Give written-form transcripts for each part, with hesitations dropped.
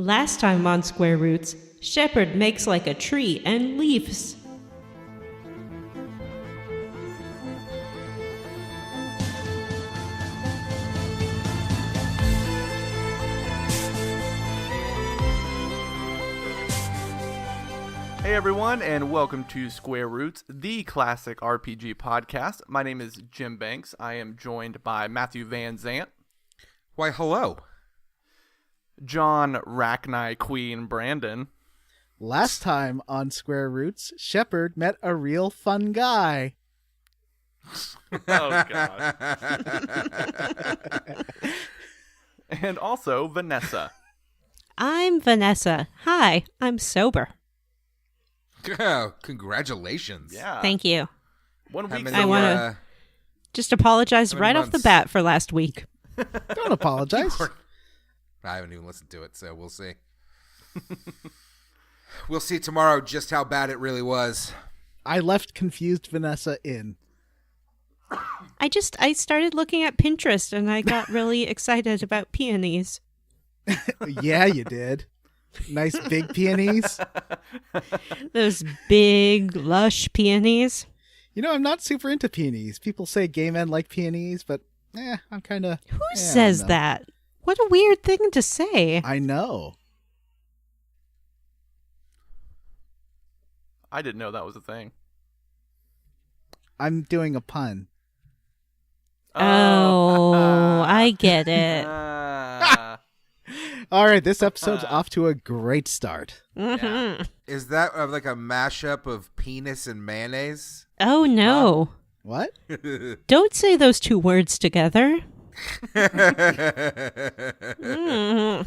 Last time on Square Roots, Shepherd makes like a tree and leaves. Hey everyone, and welcome to Square Roots, the classic RPG podcast. My name is Jim Banks. I am joined by Matthew Van Zant. Why, hello. John Rachni Queen Brandon. Last time on Square Roots, Shepherd met a real fun guy. Oh, God. And also Vanessa. I'm Vanessa. Hi, I'm sober. Oh, congratulations. Yeah. Thank you. 1 week. I want to just apologize right off the bat for last week. Don't apologize. I haven't even listened to it, so we'll see. We'll see tomorrow just how bad it really was. I left confused Vanessa in. I started looking at Pinterest and I got really excited about peonies. Yeah, you did. Nice big peonies. Those big, lush peonies. You know, I'm not super into peonies. People say gay men like peonies, but I'm kind of... Who says that? What a weird thing to say. I know. I didn't know that was a thing. I'm doing a pun. Oh, I get it. All right, this episode's off to a great start. Mm-hmm. Yeah. Is that like a mashup of penis and mayonnaise? Oh, no. What? Don't say those two words together. Mm.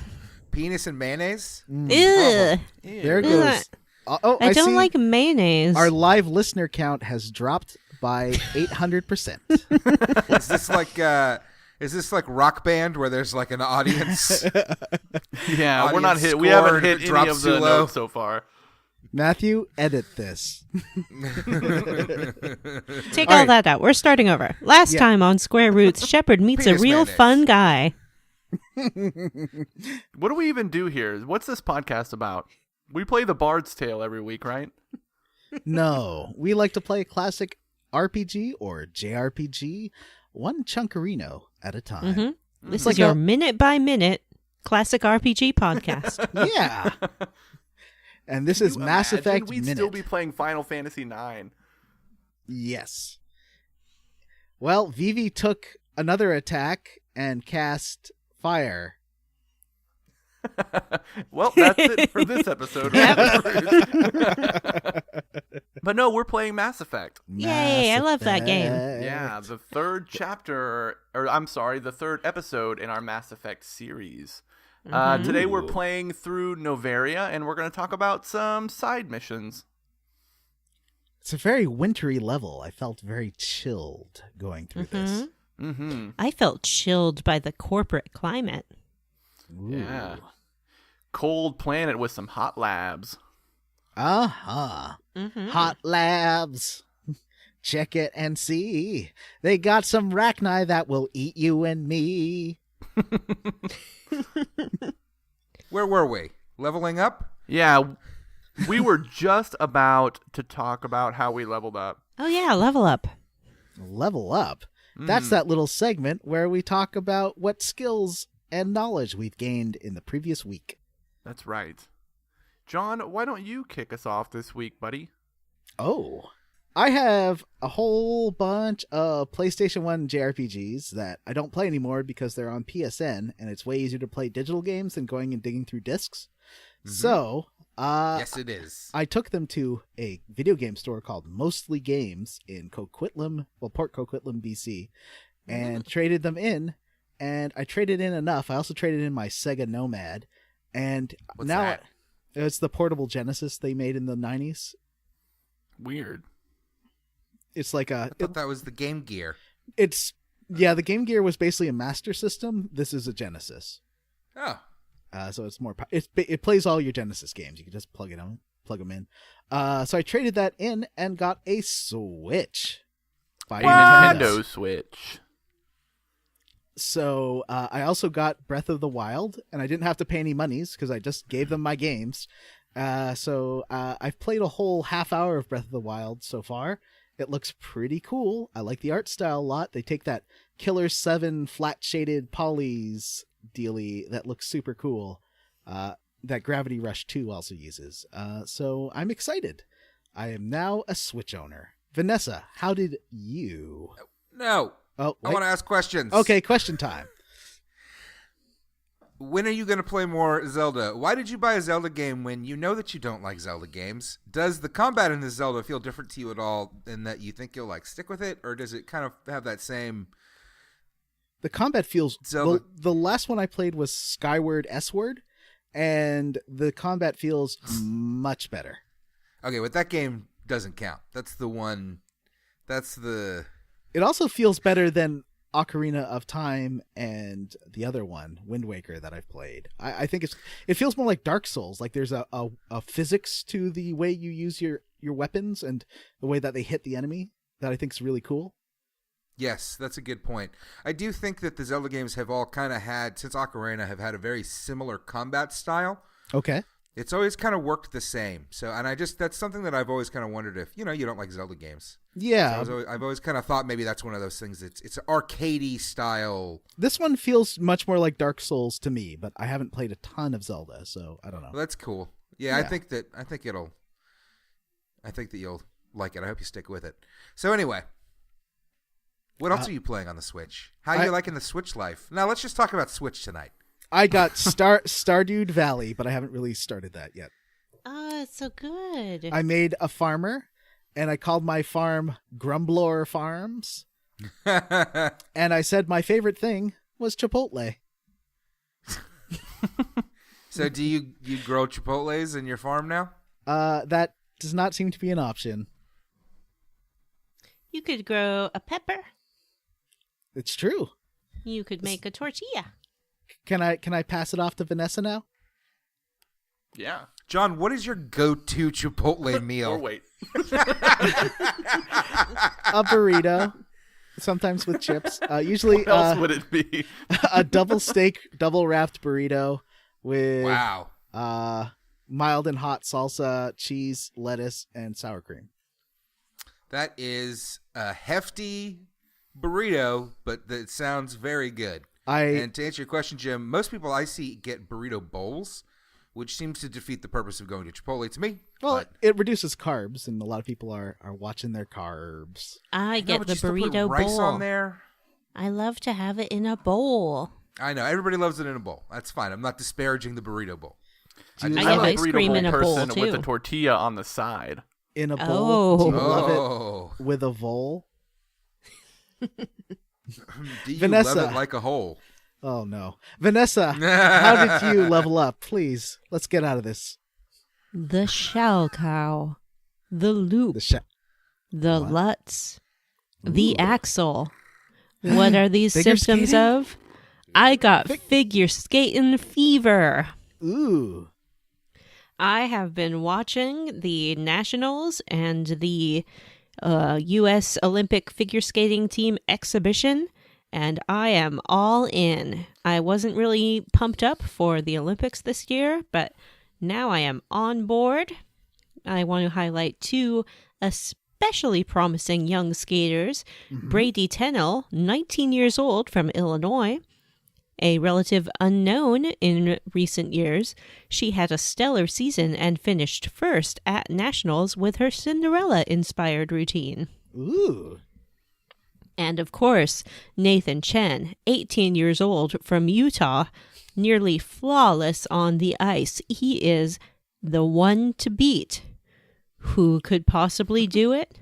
Penis and mayonnaise? Ugh. There it goes. I don't see like mayonnaise. Our live listener count has dropped by 800%. Is this like Rock Band where there's like an audience? Yeah, we're not Audience hit. We haven't score hit any drops of the too low. notes so far. Matthew, edit this. Take All all right. that out. We're starting over. Last time on Square Roots, Shepherd meets a Penis real mayonnaise. fun guy. What do we even do here? What's this podcast about? We play the Bard's Tale every week, right? No, we like to play a classic RPG or JRPG, one chunkerino at a time. Mm-hmm. This like is your a- minute-by-minute classic RPG podcast. Yeah. And this is Can you Mass imagine Effect We'd Minute. still be playing Final Fantasy IX. Yes. Well, Vivi took another attack and cast fire. Well, that's it for this episode. But no, we're playing Mass Effect. Yay, I love that game. Yeah, the third the third episode in our Mass Effect series. Today we're playing through Noveria, and we're going to talk about some side missions. It's a very wintry level. I felt very chilled going through this. Mm-hmm. I felt chilled by the corporate climate. Ooh. Yeah. Cold planet with some hot labs. Uh-huh. Mm-hmm. Hot labs. Check it and see. They got some Rachni that will eat you and me. Where were we? Leveling up? Yeah, we were just about to talk about how we leveled up. Oh, yeah, level up. Level up. That's that little segment where we talk about what skills and knowledge we've gained in the previous week. That's right. John, why don't you kick us off this week, buddy? Oh, I have a whole bunch of PlayStation 1 JRPGs that I don't play anymore because they're on PSN, and it's way easier to play digital games than going and digging through discs. So, Yes, it is. I took them to a video game store called Mostly Games in Port Coquitlam, BC, and traded them in. And I traded in enough. I also traded in my Sega Nomad, and What's now that? it's the portable Genesis they made in the 90s. Weird. It's like I thought that was the Game Gear. the Game Gear was basically a Master System. This is a Genesis. Oh. So it's more. It plays all your Genesis games. You can just plug them in. So I traded that in and got a Switch. By A Nintendo Switch. So I also got Breath of the Wild, and I didn't have to pay any monies because I just gave them my games. So I've played a whole half hour of Breath of the Wild so far. It looks pretty cool. I like the art style a lot. They take that Killer 7 flat shaded polys dealie that looks super cool. That Gravity Rush 2 also uses. So I'm excited. I am now a Switch owner. Vanessa, how did you? No. Oh, I want to ask questions. Okay, question time. When are you going to play more Zelda? Why did you buy a Zelda game when you know that you don't like Zelda games? Does the combat in this Zelda feel different to you at all in that you think you'll stick with it? Or does it kind of have that same... The combat feels... Zelda. The last one I played was Skyward S-Word, and the combat feels much better. Okay, but that game doesn't count. That's the one... That's the... It also feels better than Ocarina of Time and the other one, Wind Waker, that I've played. I think it feels more like Dark Souls. Like there's a physics to the way you use your weapons and the way that they hit the enemy that I think is really cool. Yes, that's a good point. I do think that the Zelda games have all kind of had, since Ocarina, have had a very similar combat style. Okay. It's always kind of worked the same. So, and that's something that I've always kind of wondered if, you don't like Zelda games. Yeah. So I've always kind of thought maybe that's one of those things. It's an arcadey style. This one feels much more like Dark Souls to me, but I haven't played a ton of Zelda, so I don't know. Well, that's cool. Yeah, I think that you'll like it. I hope you stick with it. So anyway, what else are you playing on the Switch? How are you liking the Switch life? Now let's just talk about Switch tonight. I got Stardew Valley, but I haven't really started that yet. Oh, it's so good. I made a farmer, and I called my farm Grumbler Farms. And I said my favorite thing was Chipotle. So do you grow Chipotles in your farm now? That does not seem to be an option. You could grow a pepper. It's true. You could make a tortilla. Can I pass it off to Vanessa now? Yeah. John, what is your go-to Chipotle meal? Or wait. A burrito, sometimes with chips. Usually, What else would it be? A double steak, double wrapped burrito with mild and hot salsa, cheese, lettuce, and sour cream. That is a hefty burrito, but it sounds very good. And to answer your question, Jim, most people I see get burrito bowls, which seems to defeat the purpose of going to Chipotle to me. Well, it reduces carbs, and a lot of people are watching their carbs. I get the burrito rice bowl. On there. I love to have it in a bowl. I know. Everybody loves it in a bowl. That's fine. I'm not disparaging the burrito bowl. I get ice cream in a bowl, too. With a tortilla on the side. In a bowl? Do you love it with a vole? Do you Vanessa. love it like a hole? Oh, no. Vanessa, how did you level up? Please, let's get out of this. The shell cow. The loop. The Lutz. The axle. What are these symptoms skating? of? I got figure skating fever. Ooh. I have been watching the Nationals and the U.S. Olympic figure skating team exhibition, and I am all in. I wasn't really pumped up for the Olympics this year, but now I am on board. I want to highlight two especially promising young skaters. Brady Tennell, 19 years old, from Illinois. A relative unknown in recent years, she had a stellar season and finished first at Nationals with her Cinderella-inspired routine. Ooh. And of course, Nathan Chen, 18 years old, from Utah, nearly flawless on the ice. He is the one to beat. Who could possibly do it?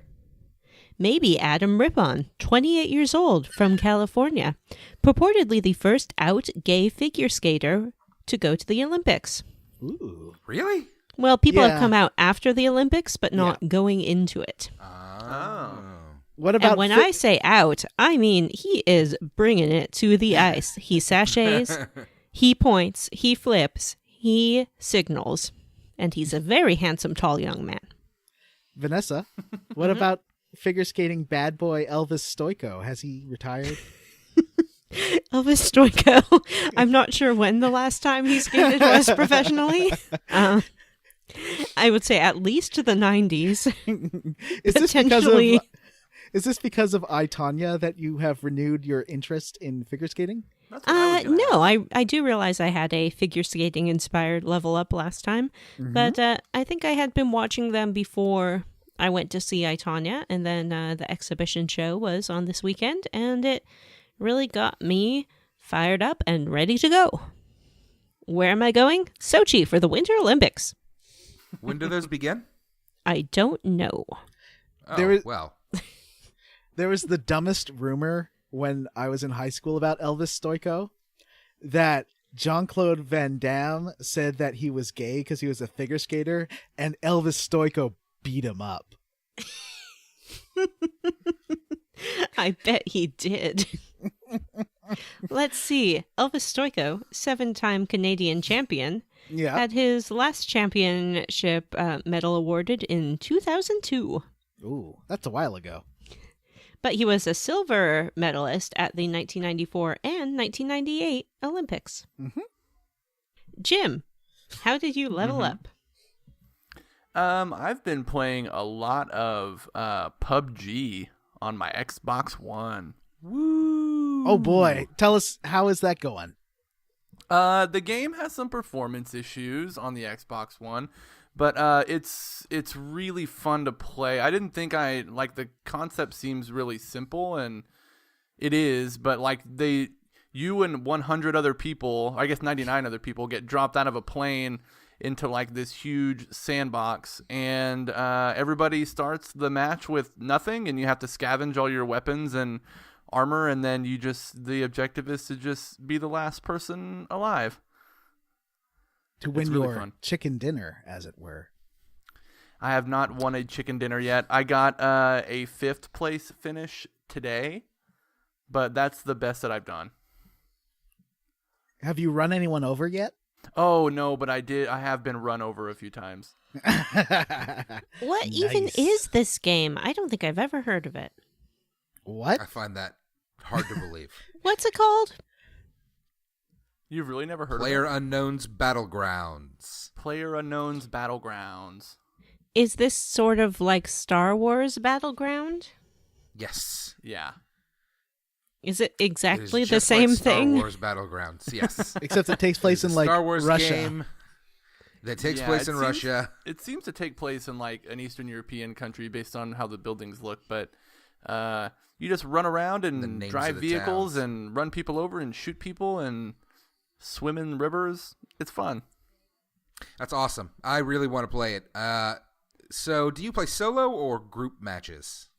Maybe Adam Rippon, 28 years old, from California, purportedly the first out gay figure skater to go to the Olympics. Ooh. Really? Well, people have come out after the Olympics, but not going into it. Oh. What about And when I say out, I mean he is bringing it to the ice. He sachets, he points, he flips, he signals, and he's a very handsome, tall young man. Vanessa, what about figure skating bad boy Elvis Stoico? Has he retired? Elvis Stoico. I'm not sure when the last time he skated was professionally. I would say at least the 90s. Is this because of I, Tanya, that you have renewed your interest in figure skating? No, I do realize I had a figure skating inspired level up last time, but I think I had been watching them before I went to see I, Tanya, and then the exhibition show was on this weekend, and it really got me fired up and ready to go. Where am I going? Sochi for the Winter Olympics. When do those begin? I don't know. Well. There was the dumbest rumor when I was in high school about Elvis Stoico that Jean-Claude Van Damme said that he was gay because he was a figure skater, and Elvis Stoico beat him up. I bet he did. Let's see. Elvis Stoico, 7-time Canadian champion, had his last championship medal awarded in 2002. Ooh, that's a while ago. But he was a silver medalist at the 1994 and 1998 Olympics. Mm-hmm. Jim, how did you level up? I've been playing a lot of PUBG on my Xbox One. Woo! Oh boy, tell us, how is that going? The game has some performance issues on the Xbox One, but it's really fun to play. I didn't think the concept seems really simple, and it is, but you and 100 other people, I guess 99 other people, get dropped out of a plane into this huge sandbox, and everybody starts the match with nothing, and you have to scavenge all your weapons and armor, and then the objective is to just be the last person alive. To win your chicken dinner, as it were. I have not won a chicken dinner yet. I got a 5th place finish today, but that's the best that I've done. Have you run anyone over yet? Oh, no, but I have been run over a few times. What even is this game? I don't think I've ever heard of it. What? I find that hard to believe. What's it called? You've really never heard of it? PlayerUnknown's Battlegrounds. PlayerUnknown's Battlegrounds. Is this sort of like Star Wars Battleground? Yes. Yeah. Is it exactly the same thing? Star Wars Battlegrounds, yes. Except it takes place in Star Wars Russia. Game that takes place in Russia. It seems to take place in an Eastern European country based on how the buildings look, but you just run around and drive vehicles and run people over and shoot people and swim in rivers. It's fun. That's awesome. I really want to play it. So do you play solo or group matches?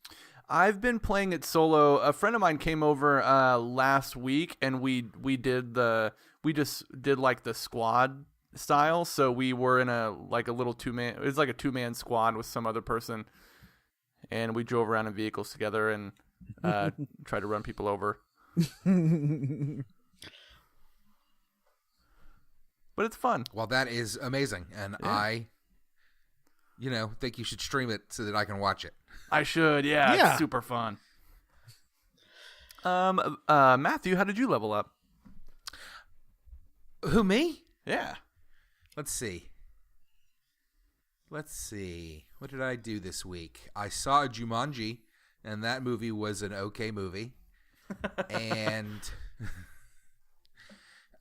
I've been playing it solo. A friend of mine came over last week, and we just did the squad style. So we were in a little 2-man. It was like a 2-man squad with some other person, and we drove around in vehicles together and tried to run people over. But it's fun. Well, that is amazing, and yeah. I think you should stream it so that I can watch it. I should, yeah. It's super fun. Matthew, how did you level up? Who, me? Yeah. Let's see. What did I do this week? I saw Jumanji, and that movie was an okay movie. And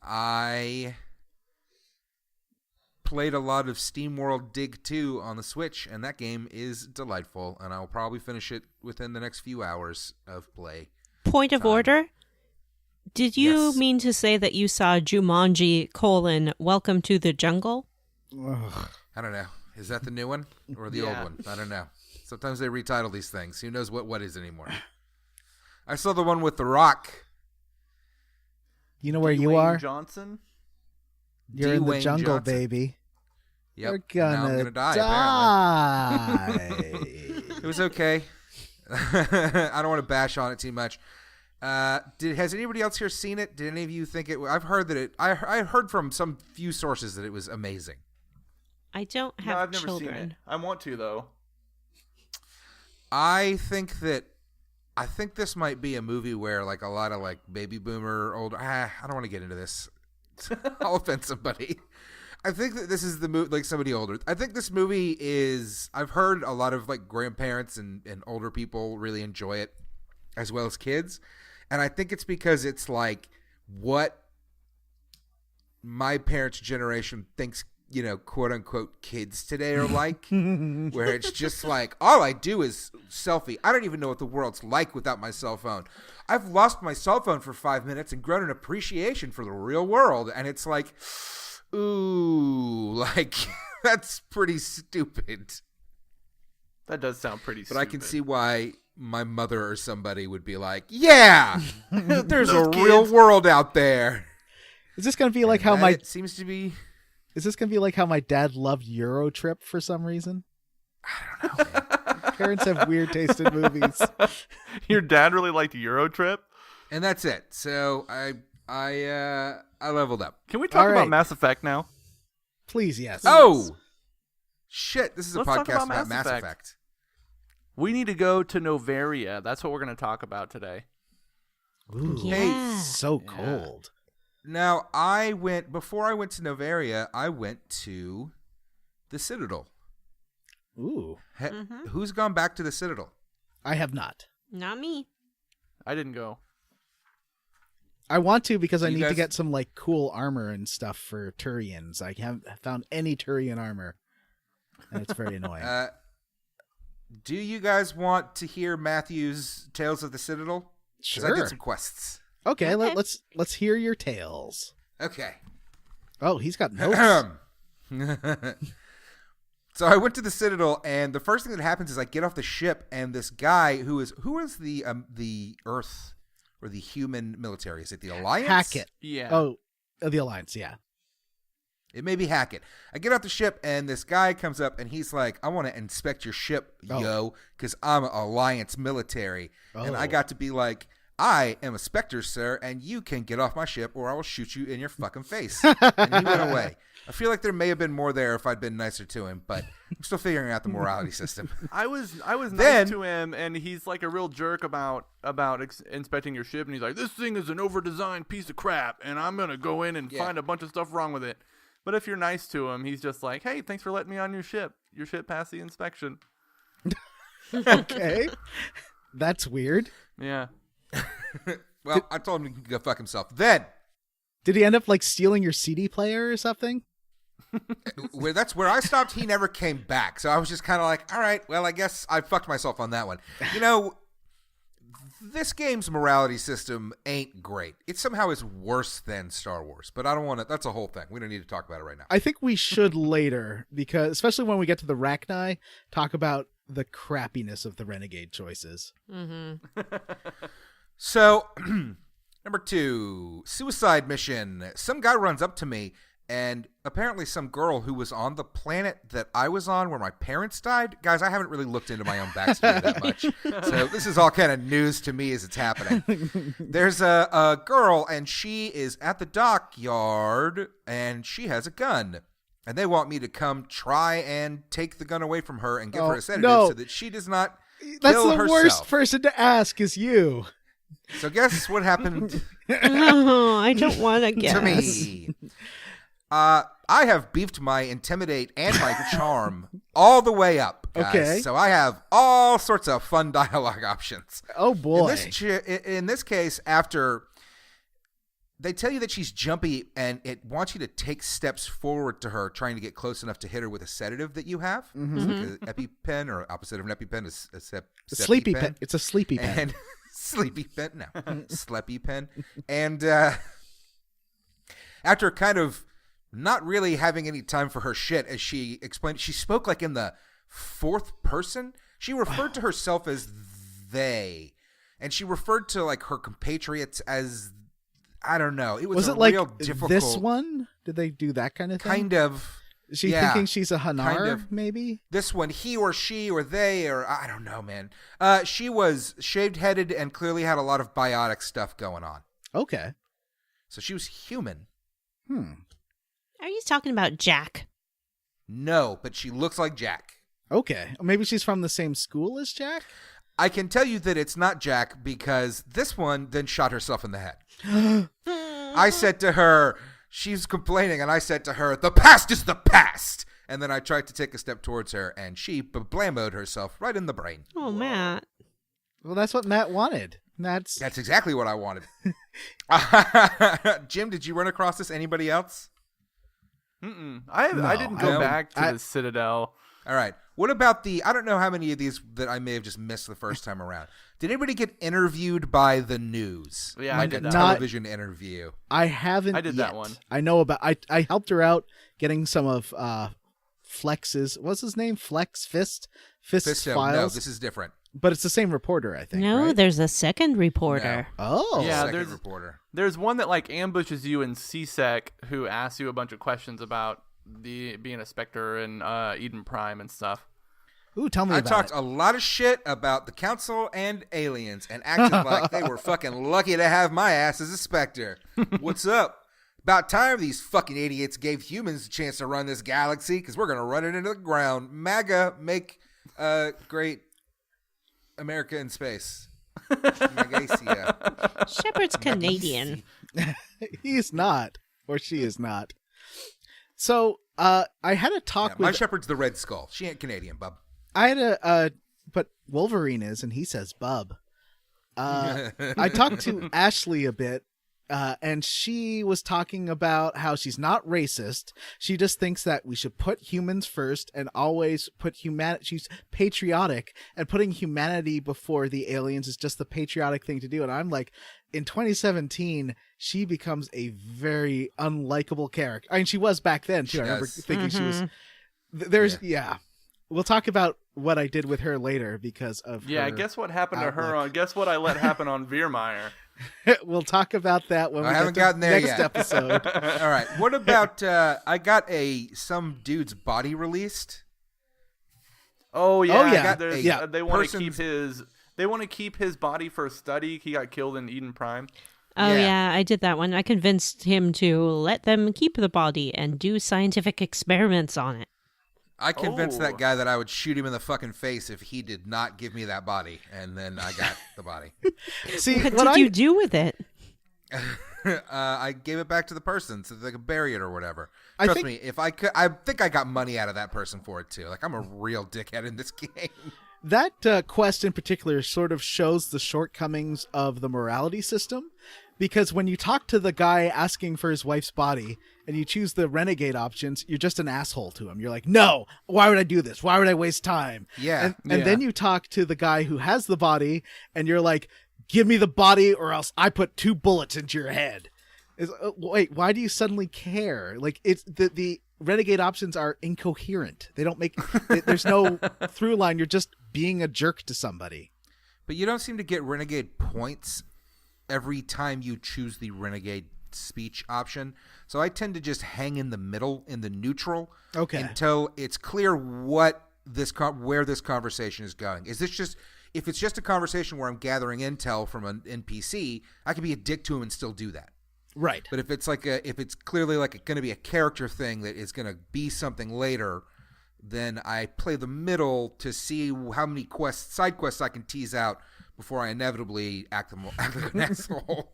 I played a lot of SteamWorld Dig 2 on the Switch, and that game is delightful, and I'll probably finish it within the next few hours of play. Point of order? Did you mean to say that you saw Jumanji, Welcome to the Jungle? I don't know. Is that the new one or the old one? I don't know. Sometimes they retitle these things. Who knows what is anymore? I saw the one with The Rock. You know where you Dwayne are? Johnson? You're in the jungle, Johnson. Baby. Yep. You're Now I'm gonna die. It was okay. I don't want to bash on it too much. Has anybody else here seen it? Did any of you think it? I've heard that it. I heard from some few sources that it was amazing. I don't have I've never children. seen it. I want to though. I think that I think this might be a movie where like a lot of like baby boomer old. I don't want to get into this. I'll offend somebody. I think that this is the movie, like somebody older. I think this movie is. I've heard a lot of like grandparents and older people really enjoy it, as well as kids, and I think it's because it's like what my parents' generation thinks, you know, quote unquote kids today are like, where it's just like, all I do is selfie. I don't even know what the world's like without my cell phone. I've lost my cell phone for 5 minutes and grown an appreciation for the real world. And it's like, ooh, like that's pretty stupid. That does sound pretty stupid. But I can see why my mother or somebody would be like, yeah, there's a real world out there. Is this going to be like how my... It seems to be... Is this going to be like how my dad loved Eurotrip for some reason? I don't know, man. Parents have weird taste in movies. Your dad really liked Eurotrip? And that's it. So I leveled up. Can we talk about Mass Effect now? Please, yes. Oh! Shit, this is Let's a talk podcast about about Mass Mass Effect. Effect. We need to go to Noveria. That's what we're going to talk about today. Ooh, Yeah. so cold. Now, before I went to Noveria, I went to the Citadel. Ooh. Who's gone back to the Citadel? I have not. Not me. I didn't go. I want to because I need to guys- get some like cool armor and stuff for Turians. I haven't found any Turian armor, and it's very annoying. Do you guys want to hear Matthew's Tales of the Citadel? 'Cause I Sure. did some quests. Okay, let's hear your tales. Okay. Oh, he's got notes. So I went to the Citadel, and the first thing that happens is I get off the ship, and this guy who is the Earth or the human military? Is it the Alliance? Hackett. Yeah. Oh, the Alliance. Yeah. It may be Hackett. I get off the ship, and this guy comes up, and he's like, I want to inspect your ship, yo, because I'm Alliance military. And I got to be like, I am a Spectre, sir, and you can get off my ship or I will shoot you in your fucking face. And he went away. I feel like there may have been more there if I'd been nicer to him, but I'm still figuring out the morality system. I was nice to him, and he's like a real jerk about inspecting your ship, and he's like, this thing is an over-designed piece of crap, and I'm going to go in and find a bunch of stuff wrong with it. But if you're nice to him, he's just like, hey, thanks for letting me on your ship. Your ship passed the inspection. Okay. That's weird. Yeah. Well, I told him he could go fuck himself. Then, Did he end up like stealing your CD player or something? that's where I stopped. He never came back. So I was just kind of like, all right, well, I guess I fucked myself on that one. You know, this game's morality system ain't great. It somehow is worse than Star Wars, but I don't want to. That's a whole thing. We don't need to talk about it right now. I think we should later, because especially when we get to the Rachni, talk about the crappiness of the Renegade choices. Mm-hmm. So, number 2, suicide mission. Some guy runs up to me, and apparently some girl who was on the planet that I was on where my parents died. Guys, I haven't really looked into my own backstory that much, so this is all kind of news to me as it's happening. There's a girl, and she is at the dockyard, and she has a gun. And they want me to come try and take the gun away from her and give her a sedative so that she does not That's kill the herself. worst person to ask is you. So guess what happened Oh, I don't want to guess. to me? I have beefed my intimidate and my charm all the way up, guys. Okay. So I have all sorts of fun dialogue options. Oh boy. In this case, after they tell you that she's jumpy and it wants you to take steps forward to her, trying to get close enough to hit her with a sedative that you have. Mm-hmm. It's like an EpiPen, or opposite of an EpiPen is a sleepy pen. It's a sleepy pen. And sleepy pen, no, sleepy pen. And after kind of not really having any time for her shit, as she explained, she spoke like in the fourth person. She referred to herself as they, and she referred to like her compatriots as, I don't know. It was it a like real difficult. This one? Did they do that kind of thing? Kind of. Is she thinking she's a Hanar, kind of. maybe? This one, he or she or they, or I don't know, man. She was shaved-headed and clearly had a lot of biotic stuff going on. Okay. So she was human. Are you talking about Jack? No, but she looks like Jack. Okay. Maybe she's from the same school as Jack? I can tell you that it's not Jack because this one then shot herself in the head. I said to her, she's complaining, and I said to her, the past is the past. And then I tried to take a step towards her, and she blammoed herself right in the brain. Oh, Matt. Well, that's what Matt wanted. That's exactly what I wanted. Jim, did you run across this? Anybody else? I didn't go back to the Citadel. All right. What about I don't know how many of these that I may have just missed the first time around. Did anybody get interviewed by the news? Yeah, I did that. Television interview. I haven't I did yet. That one. I know about, I helped her out getting some of Flex's, what's his name? Fist's files? No, this is different. But it's the same reporter, I think. No, right? there's a second reporter. No. Oh, yeah. Second reporter. There's one that like ambushes you in CSEC who asks you a bunch of questions about being a Spectre and Eden Prime and stuff. Ooh, tell me I about talked it. a lot of shit about the Council and aliens and acted like they were fucking lucky to have my ass as a Spectre. What's up? About time these fucking idiots gave humans a chance to run this galaxy because we're going to run it into the ground. MAGA, make great America in space. Magacia. Shepard's Canadian. He's not, or she is not. So, I had a talk with... My Shepard's the Red Skull. She ain't Canadian, bub. I had but Wolverine is, and he says bub. I talked to Ashley a bit, and she was talking about how she's not racist. She just thinks that we should put humans first and always put humanity. She's patriotic, and putting humanity before the aliens is just the patriotic thing to do. And I'm like, in 2017, she becomes a very unlikable character. I mean, she was back then too. I remember thinking she was. We'll talk about what I did with her later because of her guess what happened to her guess what I let happen on Virmire. We'll talk about that when we haven't get to gotten there next yet. episode. All right. What about I got some dude's body released. Oh yeah. Oh, yeah. They want to keep his body for a study. He got killed in Eden Prime. Oh, yeah, I did that one. I convinced him to let them keep the body and do scientific experiments on it. I convinced that guy that I would shoot him in the fucking face if he did not give me that body, and then I got the body. See, what did you do with it? I gave it back to the person so they could bury it or whatever. Trust me, if I could, I think I got money out of that person for it too. Like, I'm a real dickhead in this game. That quest in particular sort of shows the shortcomings of the morality system, because when you talk to the guy asking for his wife's body and you choose the renegade options, you're just an asshole to him. You're like, no, why would I do this? Why would I waste time? Yeah. And then you talk to the guy who has the body and you're like, give me the body or else I put 2 bullets into your head. Wait, why do you suddenly care? Like, it's the renegade options are incoherent. They don't make there's no through line. You're just being a jerk to somebody. But you don't seem to get renegade points every time you choose the renegade speech option. So I tend to just hang in the middle, in the neutral, until it's clear where this conversation is going. Is this just, if it's just a conversation where I'm gathering intel from an NPC, I can be a dick to him and still do that. Right. But if it's clearly like going to be a character thing that is going to be something later, then I play the middle to see how many side quests I can tease out before I inevitably act like an asshole.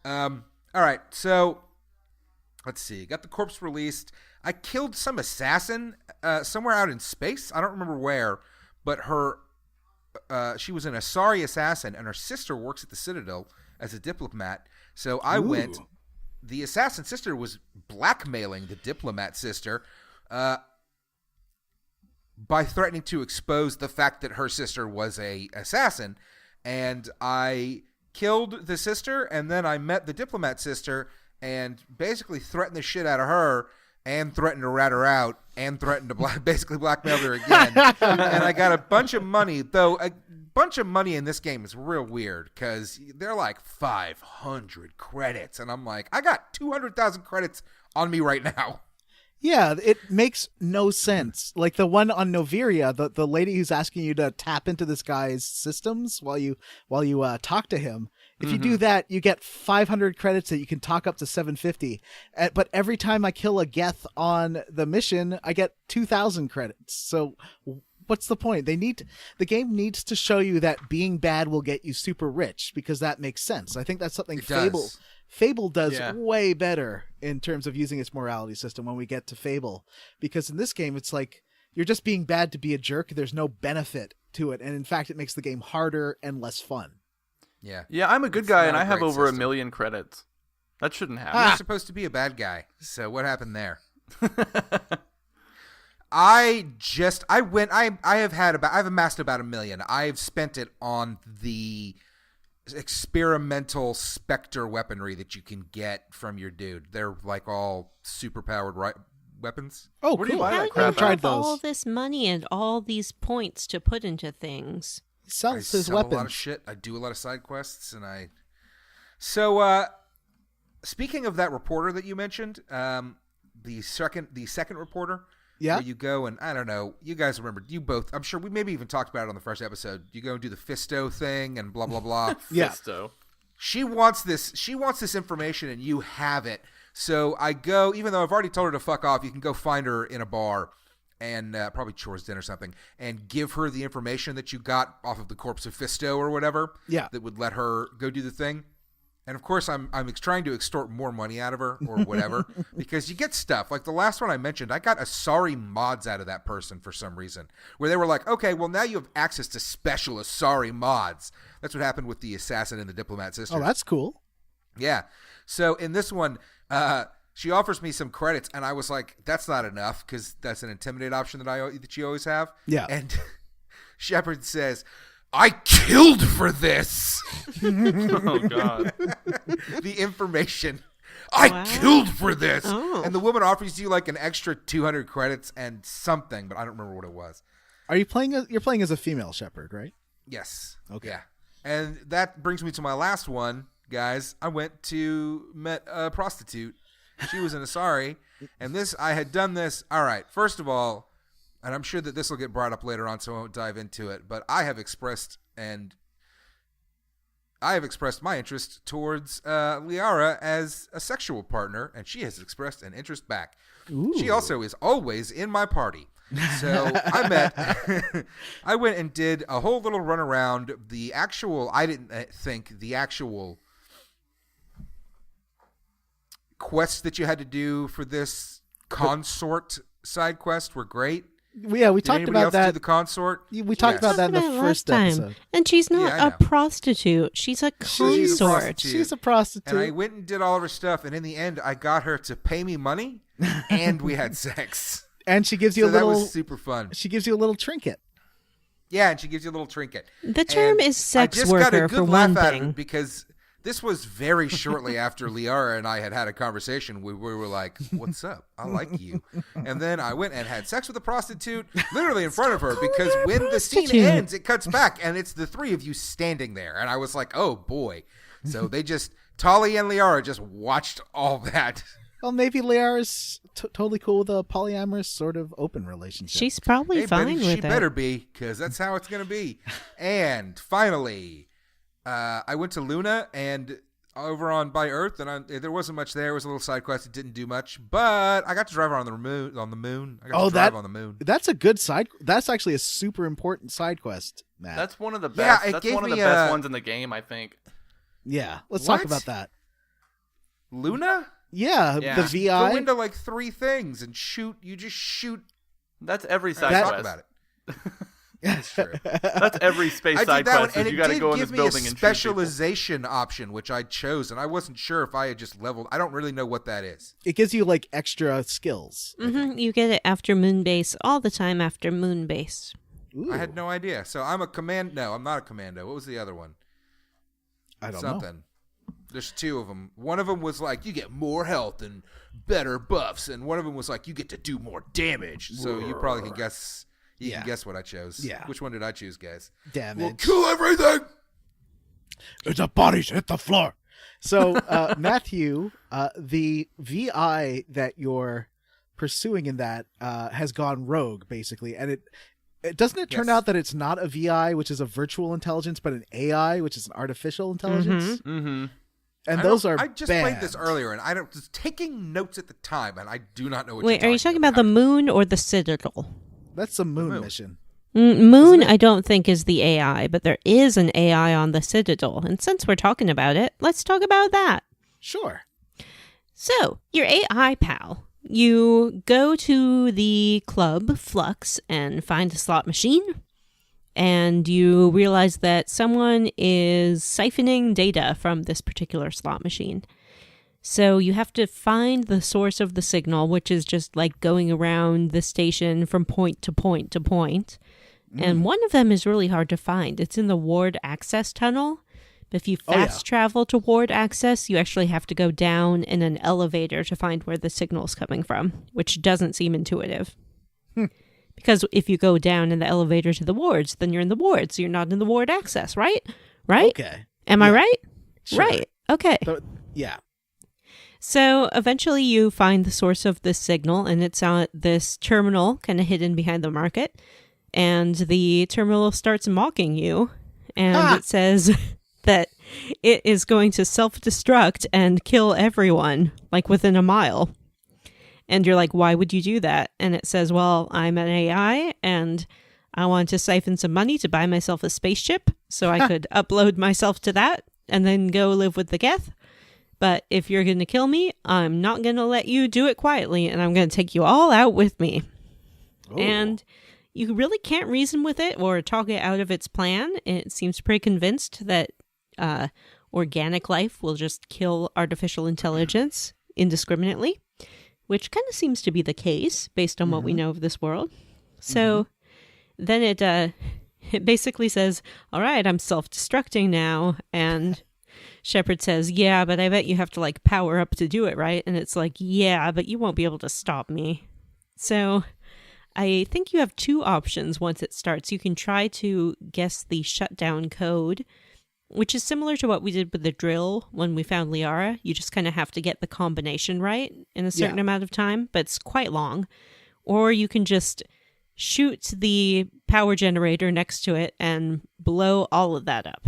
All right, so let's see. Got the corpse released. I killed some assassin somewhere out in space. I don't remember where, but she was an Asari assassin, and her sister works at the Citadel as a diplomat. So I went. The assassin sister was blackmailing the diplomat sister by threatening to expose the fact that her sister was a assassin, and I killed the sister, and then I met the diplomat sister and basically threatened the shit out of her and threatened to rat her out and threatened to basically blackmail her again. And I got a bunch of money, though a bunch of money in this game is real weird because they're like 500 credits, and I'm like, I got 200,000 credits on me right now. Yeah, it makes no sense. Like the one on Noveria, the lady who's asking you to tap into this guy's systems while you talk to him. If you do that, you get 500 credits that you can talk up to 750. But every time I kill a Geth on the mission, I get 2,000 credits. So what's the point? The game needs to show you that being bad will get you super rich, because that makes sense. I think that's something Fable does way better in terms of using its morality system when we get to Fable, because in this game it's like you're just being bad to be a jerk. There's no benefit to it, and in fact it makes the game harder and less fun. Yeah, I'm a good guy and I have over 1 million credits. That shouldn't happen. You're supposed to be a bad guy. So what happened there? I've amassed about 1 million. I've spent it on the experimental Spectre weaponry that you can get from your dude. They're like all super powered weapons. Oh, where do you cool. buy that How crap? do you have all this money and all these points to put into things? He sells his sell weapons. a lot of shit. I do a lot of side quests, and So, speaking of that reporter that you mentioned, the second reporter, where you go and I don't know, you guys remember? You both, I'm sure we maybe even talked about it on the first episode. You go and do the Fisto thing and blah blah blah. Fisto. She wants this information, and you have it. So I go, even though I've already told her to fuck off. You can go find her in a bar. And probably Chores Den or something, and give her the information that you got off of the corpse of Fisto or whatever. Yeah, that would let her go do the thing. And of course, I'm trying to extort more money out of her or whatever, because you get stuff like the last one I mentioned. I got Asari mods out of that person for some reason, where they were like, okay, well now you have access to special Asari mods. That's what happened with the assassin and the diplomat sister. Oh, that's cool. Yeah. So in this one, she offers me some credits, and I was like, that's not enough, because that's an intimidate option that you always have. Yeah. And Shepard says, I killed for this. Oh, God. The information. I killed for this. Oh. And the woman offers you like an extra 200 credits and something, but I don't remember what it was. You're playing as a female Shepard, right? Yes. Okay. Yeah. And that brings me to my last one, guys. I met a prostitute. She was an Asari, and I had done this. All right, first of all, and I'm sure that this will get brought up later on, so I won't dive into it, but I have expressed my interest towards Liara as a sexual partner, and she has expressed an interest back. Ooh. She also is always in my party. So I went and did a whole little run around I didn't think the actual quests that you had to do for this consort side quest were great. Yeah, we talked about that. Do the consort? We talked about that in the first episode. And she's not a prostitute. She's a consort. She's a prostitute. And I went and did all of her stuff, and in the end, I got her to pay me money, and we had sex. And she gives you a little. That was super fun. She gives you a little trinket. Yeah, and she gives you a little trinket. The term is sex worker for one thing. Because this was very shortly after Liara and I had a conversation. We were like, "What's up? I like you." And then I went and had sex with a prostitute, literally in front of her. Because when the scene ends, it cuts back, and it's the three of you standing there. And I was like, "Oh boy!" So Tali and Liara just watched all that. Well, maybe Liara's totally cool with a polyamorous sort of open relationship. She's probably fine with it. She better be, because that's how it's going to be. And finally, I went to Luna and over by Earth, and there wasn't much there. It was a little side quest. It didn't do much, but I got to drive around on the moon. I got to drive on the moon. That's a good side. That's actually a super important side quest, Matt. That's one of the best. Yeah, that's one of the best ones in the game, I think. Yeah, let's talk about that. Luna? Yeah, the VI. Go into like 3 things and shoot. You just shoot. That's every side quest. Talk about it. That's true. That's every space side quest. And you got to go in this building and shoot people. Specialization option, which I chose, and I wasn't sure if I had just leveled. I don't really know what that is. It gives you like extra skills. Mm-hmm. You get it after Moonbase all the time after Moonbase. Ooh. I had no idea. So I'm a command. No, I'm not a commando. What was the other one? I don't know. There's 2 of them. One of them was like, you get more health and better buffs. And one of them was like, you get to do more damage. So you probably can guess. You can guess what I chose. Yeah. Which one did I choose, guys? Damage. We'll kill everything. There's a bodies hit the floor. So, Matthew, the VI that you're pursuing in that has gone rogue, basically. And it doesn't it turn out that it's not a VI, which is a virtual intelligence, but an AI, which is an artificial intelligence? Mm-hmm. Mm-hmm. And those are I just played this earlier, and I was taking notes at the time, and I do not know what Wait, are you talking about the moon or the Citadel? That's a moon mission. Moon, I don't think, is the AI, but there is an AI on the Citadel. And since we're talking about it, let's talk about that. Sure. So, your AI pal. You go to the club, Flux, and find a slot machine. And you realize that someone is siphoning data from this particular slot machine. So you have to find the source of the signal, which is just like going around the station from point to point to point. And one of them is really hard to find. It's in the ward access tunnel. But if you fast travel to ward access, you actually have to go down in an elevator to find where the signal's coming from, which doesn't seem intuitive. Because if you go down in the elevator to the wards, then you're in the wards. You're not in the ward access, right? Right? Okay. Am I right? Sure. Right. Okay. Yeah. So eventually you find the source of this signal, and it's on this terminal kind of hidden behind the market. And the terminal starts mocking you, and it says that it is going to self-destruct and kill everyone, like within a mile. And you're like, why would you do that? And it says, well, I'm an AI, and I want to siphon some money to buy myself a spaceship so I could upload myself to that and then go live with the Geth. But if you're going to kill me, I'm not going to let you do it quietly, and I'm going to take you all out with me. Ooh. And you really can't reason with it or talk it out of its plan. It seems pretty convinced that organic life will just kill artificial intelligence indiscriminately, which kind of seems to be the case based on what we know of this world. So then it basically says, all right, I'm self-destructing now. And Shepard says, yeah, but I bet you have to like power up to do it, right? And it's like, yeah, but you won't be able to stop me. So I think you have two options once it starts. You can try to guess the shutdown code, which is similar to what we did with the drill when we found Liara. You just kind of have to get the combination right in a certain amount of time, but it's quite long. Or you can just shoot the power generator next to it and blow all of that up.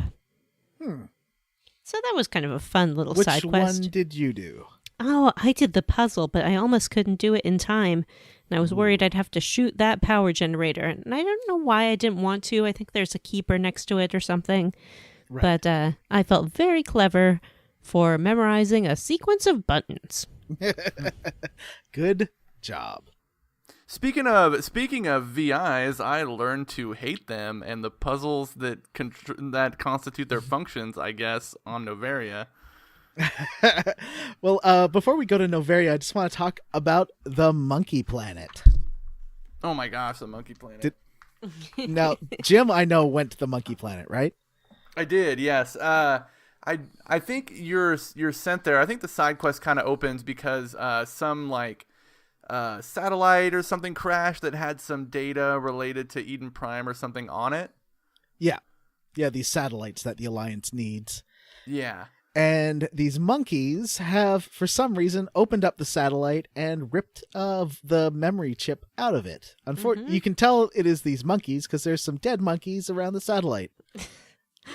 So that was kind of a fun little side quest. Which one did you do? Oh, I did the puzzle, but I almost couldn't do it in time. And I was worried I'd have to shoot that power generator. And I don't know why I didn't want to. I think there's a keeper next to it or something. Right. But I felt very clever for memorizing a sequence of buttons. Good job. Speaking of VIs, I learned to hate them and the puzzles that constitute their functions, I guess, on Noveria. Well, before we go to Noveria, I just want to talk about the monkey planet. Oh my gosh, the monkey planet. Now, Jim, I know, went to the monkey planet, right? I did, yes. I think you're sent there. I think the side quest kind of opens because some like satellite or something crashed that had some data related to Eden Prime or something on it. Yeah, these satellites that the Alliance needs. Yeah. And these monkeys have, for some reason, opened up the satellite and ripped the memory chip out of it. Unfortunately, you can tell it is these monkeys because there's some dead monkeys around the satellite.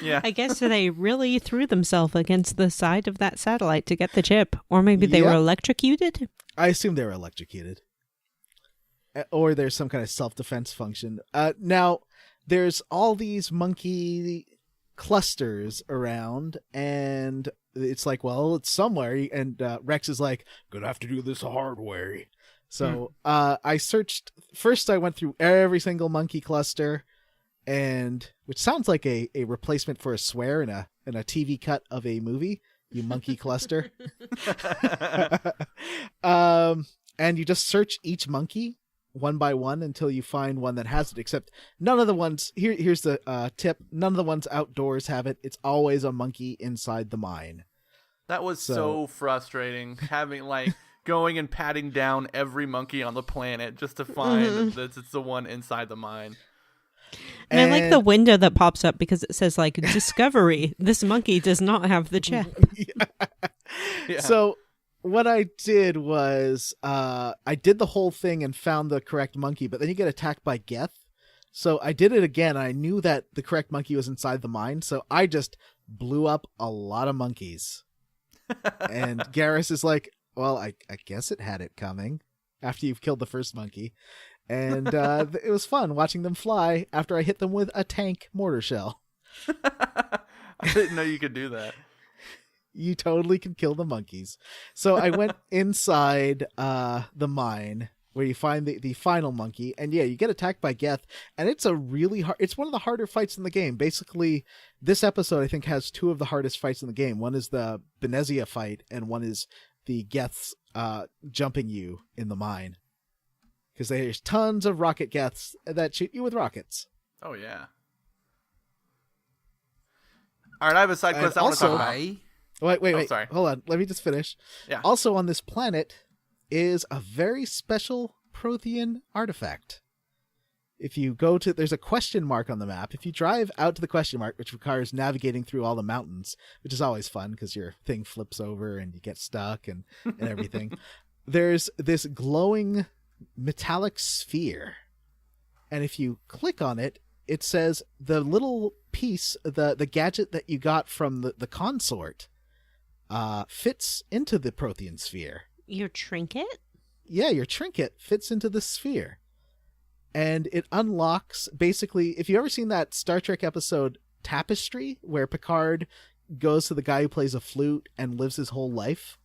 Yeah. I guess they really threw themselves against the side of that satellite to get the chip. Or maybe they were electrocuted? I assume they were electrocuted. Or there's some kind of self-defense function. Now, there's all these monkey clusters around, and it's like, well, it's somewhere. And Rex is like, gonna have to do this the hard way. So I searched. First, I went through every single monkey cluster, and which sounds like a replacement for a swear in a TV cut of a movie. You monkey cluster. And you just search each monkey one by one until you find one that has it, except none of the ones here's the tip, none of the ones outdoors have it. It's always a monkey inside the mine. That was so frustrating, having like going and patting down every monkey on the planet just to find that it's the one inside the mine. And I like the window that pops up because it says like discovery. This monkey does not have the chip. Yeah. So what I did was I did the whole thing and found the correct monkey, but then you get attacked by Geth. So I did it again. I knew that the correct monkey was inside the mine, so I just blew up a lot of monkeys. And Garrus is like, well, I guess it had it coming. after you've killed the first monkey. And it was fun watching them fly after I hit them with a tank mortar shell. I didn't know you could do that. You totally can kill the monkeys. So I went inside the mine where you find the final monkey. And yeah, you get attacked by Geth. And it's a really hard... It's one of the harder fights in the game. Basically, this episode, I think, has two of the hardest fights in the game. One is the Brazzeria fight, and one is the Geths jumping you in the mine. Because there's tons of rocket Geths that shoot you with rockets. Oh, yeah. All right, I have a side quest I want to talk about. Wait. Sorry. Hold on. Let me just finish. Yeah. Also on this planet is a very special Prothean artifact. If you go to... There's a question mark on the map. If you drive out to the question mark, which requires navigating through all the mountains, which is always fun because your thing flips over and you get stuck and everything, there's this glowing metallic sphere. And if you click on it, it says the little piece, the gadget that you got from the consort fits into the Prothean sphere. Your trinket? Yeah, your trinket fits into the sphere. And it unlocks, basically, if you've ever seen that Star Trek episode Tapestry, where Picard goes to the guy who plays a flute and lives his whole life,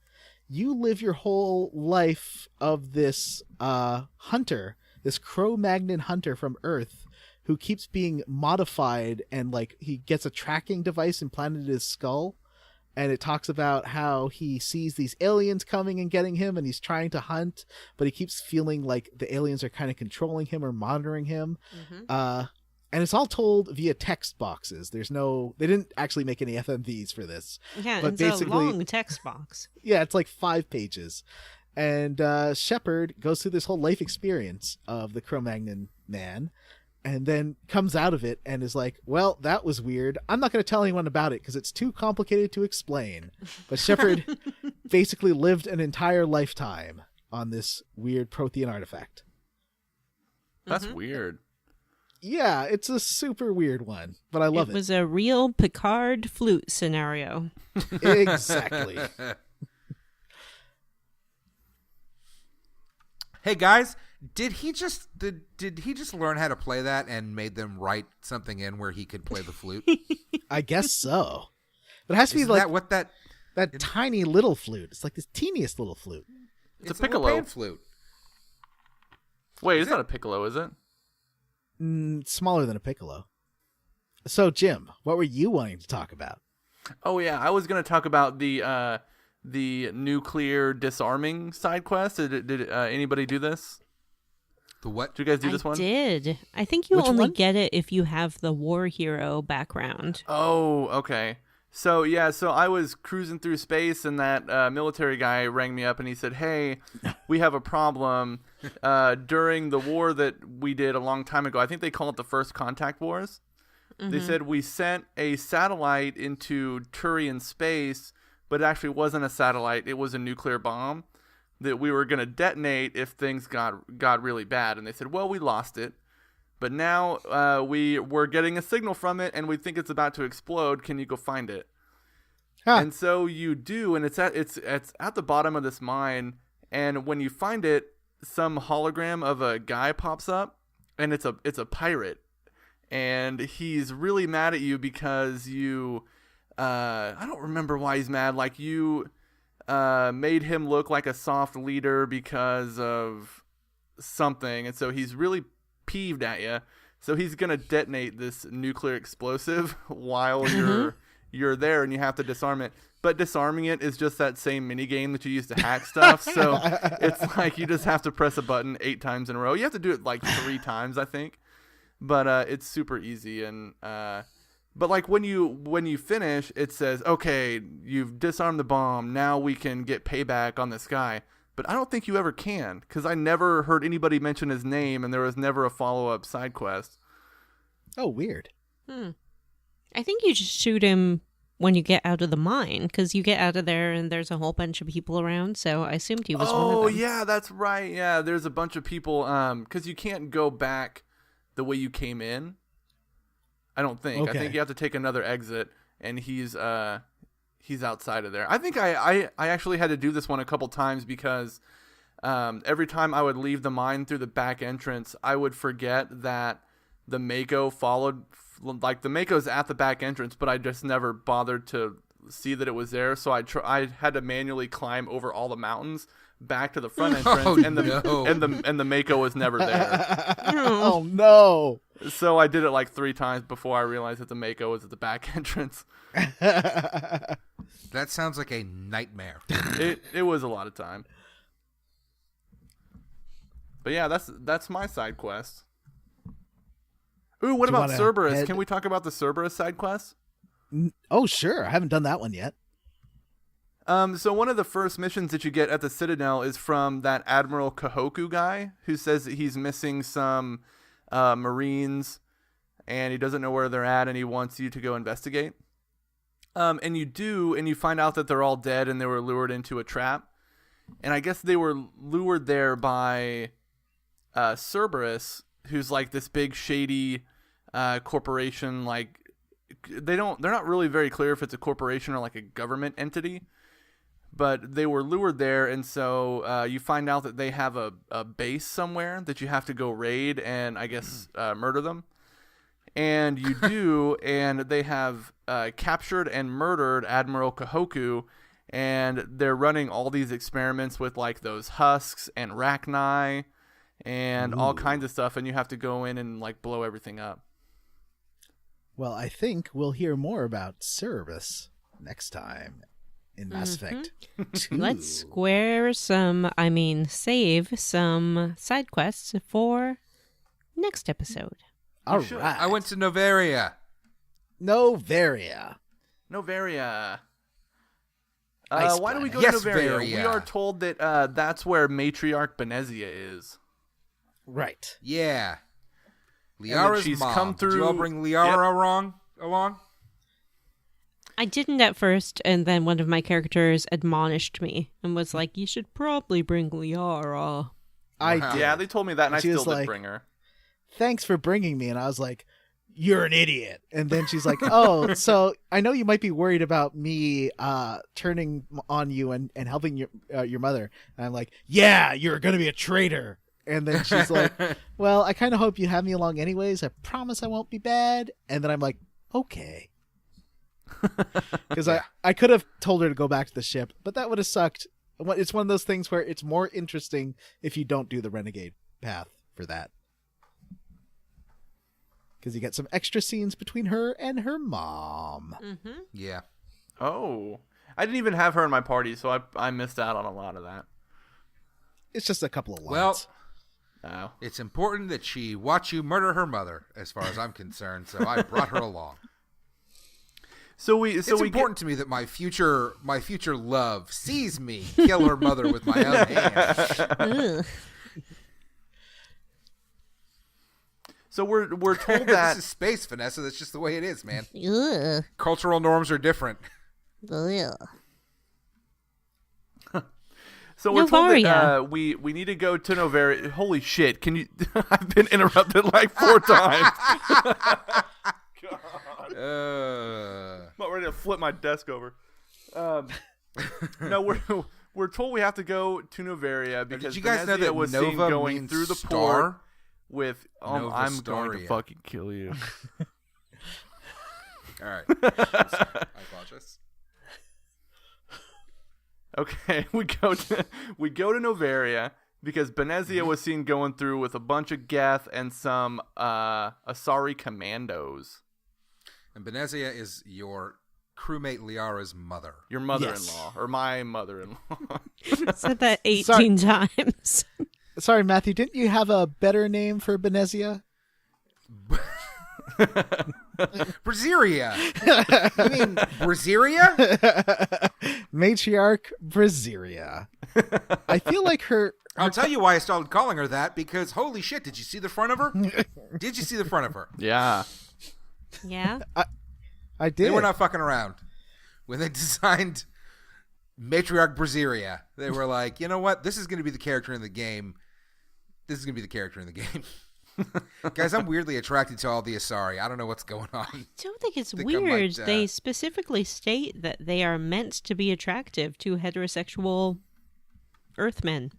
you live your whole life of this hunter, this Cro-Magnon hunter from Earth, who keeps being modified, and like he gets a tracking device implanted in his skull, and it talks about how he sees these aliens coming and getting him, and he's trying to hunt, but he keeps feeling like the aliens are kind of controlling him or monitoring him. Mm-hmm. And it's all told via text boxes. They didn't actually make any FMVs for this. Yeah, but it's basically, a long text box. Yeah, it's like 5 pages. And Shepard goes through this whole life experience of the Cro-Magnon man, and then comes out of it and is like, well, that was weird. I'm not going to tell anyone about it because it's too complicated to explain. But Shepard basically lived an entire lifetime on this weird Prothean artifact. That's weird. Yeah, it's a super weird one, but I love it. It was a real Picard flute scenario. Exactly. Hey guys, did he just learn how to play that and made them write something in where he could play the flute? I guess so. But it has to be like that tiny little flute. It's like this teeniest little flute. It's a piccolo pan flute. Wait, it's not a piccolo, is it? Smaller than a piccolo. So, Jim, what were you wanting to talk about? Oh yeah, I was going to talk about the nuclear disarming side quest. Did anybody do this? The what? Did you guys do this one? I did. I think you Which only one? get it if you have the war hero background. Oh, okay. So I was cruising through space, and that military guy rang me up, and he said, "Hey, we have a problem. During the war that we did a long time ago, I think they call it the First Contact Wars. Mm-hmm. They said we sent a satellite into Turian space, but it actually wasn't a satellite. It was a nuclear bomb that we were going to detonate if things got really bad. And they said, well, we lost it. But now we're getting a signal from it, and we think it's about to explode. Can you go find it?" Huh. And so you do, and it's at the bottom of this mine. And when you find it, some hologram of a guy pops up, and it's a pirate, and he's really mad at you because you I don't remember why he's mad. Like you made him look like a soft leader because of something, and so he's really peeved at you. So he's gonna detonate this nuclear explosive while you're there, and you have to disarm it. But disarming it is just that same mini game that you use to hack stuff. So it's like you just have to press a button 8 times in a row. You have to do it like 3 times, I think. But it's super easy. And but like when you finish, it says, okay, you've disarmed the bomb. Now we can get payback on this guy. But I don't think you ever can, because I never heard anybody mention his name, and there was never a follow-up side quest. Oh, weird. I think you just shoot him when you get out of the mine, because you get out of there and there's a whole bunch of people around, so I assumed he was one of them. Oh, yeah, that's right. Yeah, there's a bunch of people, because you can't go back the way you came in, I don't think. Okay. I think you have to take another exit, and he's outside of there. I think I actually had to do this one a couple times because every time I would leave the mine through the back entrance, I would forget that the Mako followed. Like, the Mako's at the back entrance, but I just never bothered to see that it was there. So I had to manually climb over all the mountains back to the front entrance, and the Mako was never there. Oh no! So I did it like 3 times before I realized that the Mako was at the back entrance. That sounds like a nightmare. It was a lot of time. But yeah, that's my side quest. Ooh, what about Cerberus? Can we talk about the Cerberus side quest? Oh, sure. I haven't done that one yet. So one of the first missions that you get at the Citadel is from that Admiral Kahoku guy who says that he's missing some Marines and he doesn't know where they're at and he wants you to go investigate. And you do, and you find out that they're all dead and they were lured into a trap. And I guess they were lured there by Cerberus, who's like this big shady corporation. Like, they're not really very clear if it's a corporation or like a government entity, but they were lured there. And so you find out that they have a base somewhere that you have to go raid and I guess murder them. And you do, and they have captured and murdered Admiral Kahoku, and they're running all these experiments with like those husks and rachni and all kinds of stuff, and you have to go in and like blow everything up. Well, I think we'll hear more about Cerberus next time in Mass Effect 2. Let's save some side quests for next episode. All right. I went to Noveria. Noveria. Why do we go to Noveria? We are told that that's where Matriarch Brazzeria is. Right. Yeah. Liara's she's mom. come through. Did you all bring Liara along? I didn't at first, and then one of my characters admonished me and was like, you should probably bring Liara. Yeah, they told me that, and I still did like, bring her. Thanks for bringing me. And I was like, you're an idiot. And then she's like, oh, so I know you might be worried about me turning on you and helping your mother. And I'm like, yeah, you're going to be a traitor. And then she's like, well, I kind of hope you have me along anyways. I promise I won't be bad. And then I'm like, okay. Because I could have told her to go back to the ship, but that would have sucked. It's one of those things where it's more interesting if you don't do the renegade path for that. Because you get some extra scenes between her and her mom. Mm-hmm. Yeah. Oh. I didn't even have her in my party, so I missed out on a lot of that. It's just a couple of lines. Well, oh. It's important that she watch you murder her mother, as far as I'm concerned, so I brought her along. It's important to me that my future love sees me kill her mother with my own hands. So we're told that this is space, Vanessa. That's just the way it is, man. Ugh. Cultural norms are different. Ugh. So we're told Noveria. that we need to go to Noveria. Holy shit! Can you? I've been interrupted like 4 times. God. I'm about ready to flip my desk over. No, we're told we have to go to Noveria because did you guys know that was Nova seen going means through the star? port with I'm going to fucking kill you. All right. I apologize. Okay, we go to Noveria because Brazzeria was seen going through with a bunch of Geth and some Asari commandos. And Brazzeria is your crewmate Liara's mother. Your mother-in-law, or my mother-in-law. Said that 18 times. Sorry, Matthew, didn't you have a better name for Brazzeria? Brazzeria. You mean Brazzeria? Matriarch Brazzeria. I feel like her I'll tell you why I started calling her that, because holy shit, did you see the front of her? Did you see the front of her? Yeah. Yeah? I did. They were not fucking around. When they designed Matriarch Brazzeria, they were like, you know what? This is going to be the character in the game. Guys, I'm weirdly attracted to all the Asari. I don't know what's going on. I don't think it's weird. They specifically state that they are meant to be attractive to heterosexual Earthmen.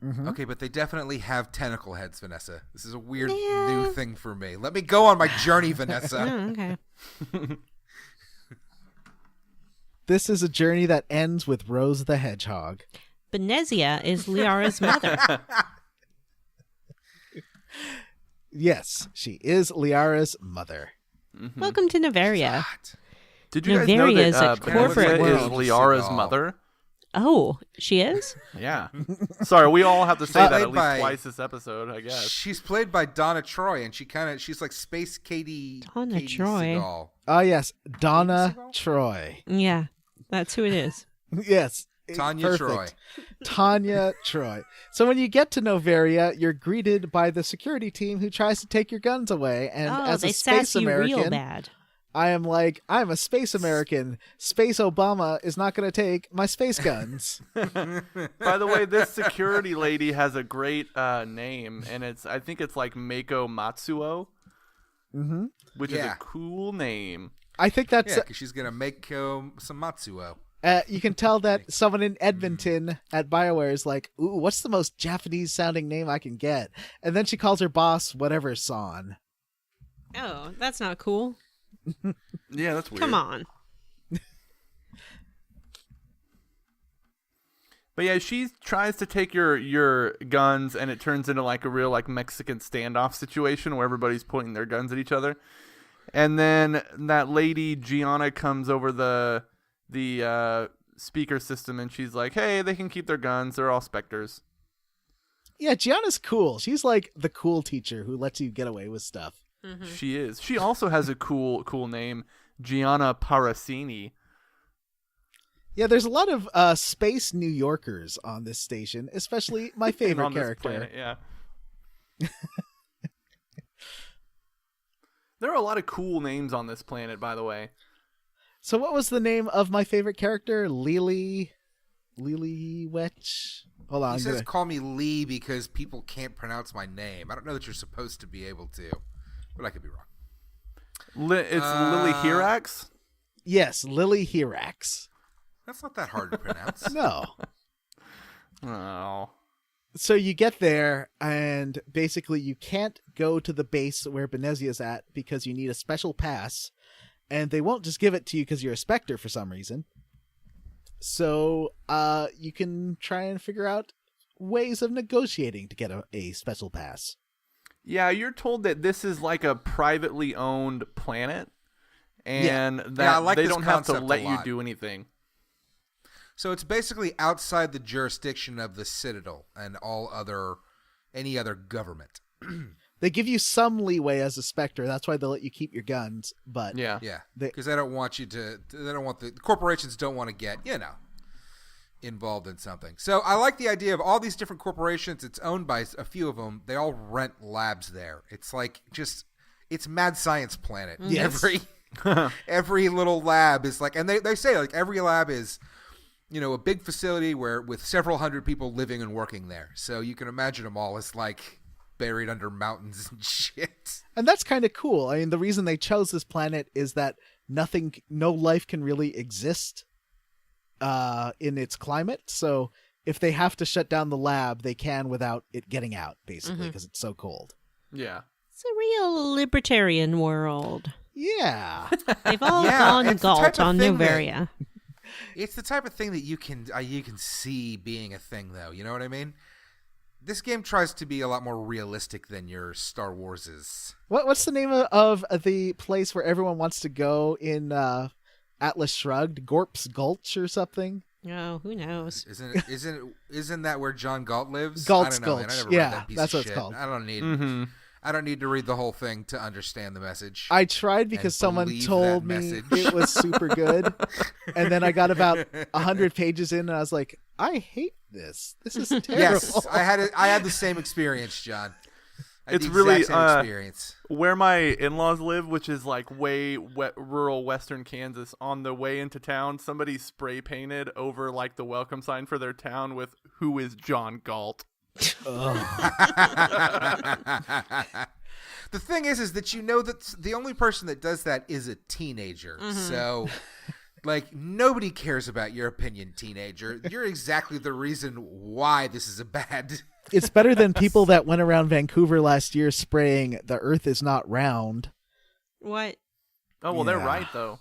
Mm-hmm. Okay, but they definitely have tentacle heads, Vanessa. This is a weird new thing for me. Let me go on my journey, Vanessa. Oh, okay. This is a journey that ends with Rose the Hedgehog. Venezia is Liara's mother. Yes, she is Liara's mother. Mm-hmm. Welcome to Noveria. God. Did you guys know Noveria is that a corporate Venezia is world. Liara's mother? Oh, she is? Yeah. Sorry, we all have to say that at Played by- least twice this episode, I guess. She's played by Donna Troy, and she's like Space Katie. Donna Katie Troy. Seagal. Oh, yes, Donna Seagal? Troy. Yeah, that's who it is. Yes. Tanya perfect. Troy. Tanya Troy. So when you get to Noveria, you're greeted by the security team who tries to take your guns away. And Oh, as they a space sass you real American, bad. I am like, I'm a space American. Space Obama is not going to take my space guns. By the way, this security lady has a great name, and I think it's like Meiko Matsuo, Mm-hmm. which is a cool name. I think that's. Yeah, because she's gonna make some Matsuo. You can tell that someone in Edmonton at BioWare is like, ooh, what's the most Japanese-sounding name I can get? And then she calls her boss whatever San. Oh, that's not cool. Yeah, that's weird. Come on. But yeah, she tries to take your guns, and it turns into like a real like Mexican standoff situation where everybody's pointing their guns at each other. And then that lady Gianna comes over the speaker system, and she's like, "Hey, they can keep their guns. They're all Spectres." Yeah, Gianna's cool. She's like the cool teacher who lets you get away with stuff. Mm-hmm. She is. She also has a cool name, Gianna Parasini. Yeah, there's a lot of space New Yorkers on this station, especially my favorite on this character. planet, yeah. There are a lot of cool names on this planet, by the way. So what was the name of my favorite character? Lily Wetch? Hold on. He says call me Lee because people can't pronounce my name. I don't know that you're supposed to be able to, but I could be wrong. It's Lily Hirax? Yes, Lily Hirax. That's not that hard to pronounce. No. Oh. So you get there, and basically you can't go to the base where Benezia's at because you need a special pass, and they won't just give it to you because you're a Spectre for some reason. So you can try and figure out ways of negotiating to get a special pass. Yeah, you're told that this is like a privately owned planet, and that I like they this don't have to concept a let you lot. do anything. So it's basically outside the jurisdiction of the Citadel and any other government. They give you some leeway as a Spectre. That's why they'll let you keep your guns. But Yeah. Yeah, because they don't want you to. They don't want the corporations don't want to get involved in something. So I like the idea of all these different corporations. It's owned by a few of them. They all rent labs there. It's like it's Mad Science Planet. Yes. Every little lab is like, and they say like every lab is, a big facility with several hundred people living and working there. So you can imagine them all as like buried under mountains and shit. And that's kind of cool. I mean, the reason they chose this planet is that no life can really exist in its climate. So if they have to shut down the lab, they can without it getting out, basically, because it's so cold. Yeah. It's a real libertarian world. Yeah. They've all gone it's the type Galt of on thing Noveria. It's the type of thing that you can see being a thing, though. You know what I mean? This game tries to be a lot more realistic than your Star Wars is. What's the name of the place where everyone wants to go in Atlas Shrugged? Gorp's Gulch or something? Oh, who knows? Isn't that where John Galt lives? Galt's I don't know, man. Gulch. I never read Yeah, that piece that's of what it's shit. called. I don't need to read the whole thing to understand the message. I tried because And someone believe told that me message. it was super good. And then I got about 100 pages in and I was like, I hate this. This is terrible. Yes, I had the same experience, John. I had It's the really exact same experience. Where my in-laws live, which is like way rural western Kansas, on the way into town, somebody spray painted over like the welcome sign for their town with "Who is John Galt?" The thing is that that the only person that does that is a teenager. So, like, nobody cares about your opinion, teenager. You're exactly the reason why this is a bad It's better than people that went around Vancouver last year spraying "the Earth is not round." What? Oh well, they're right though.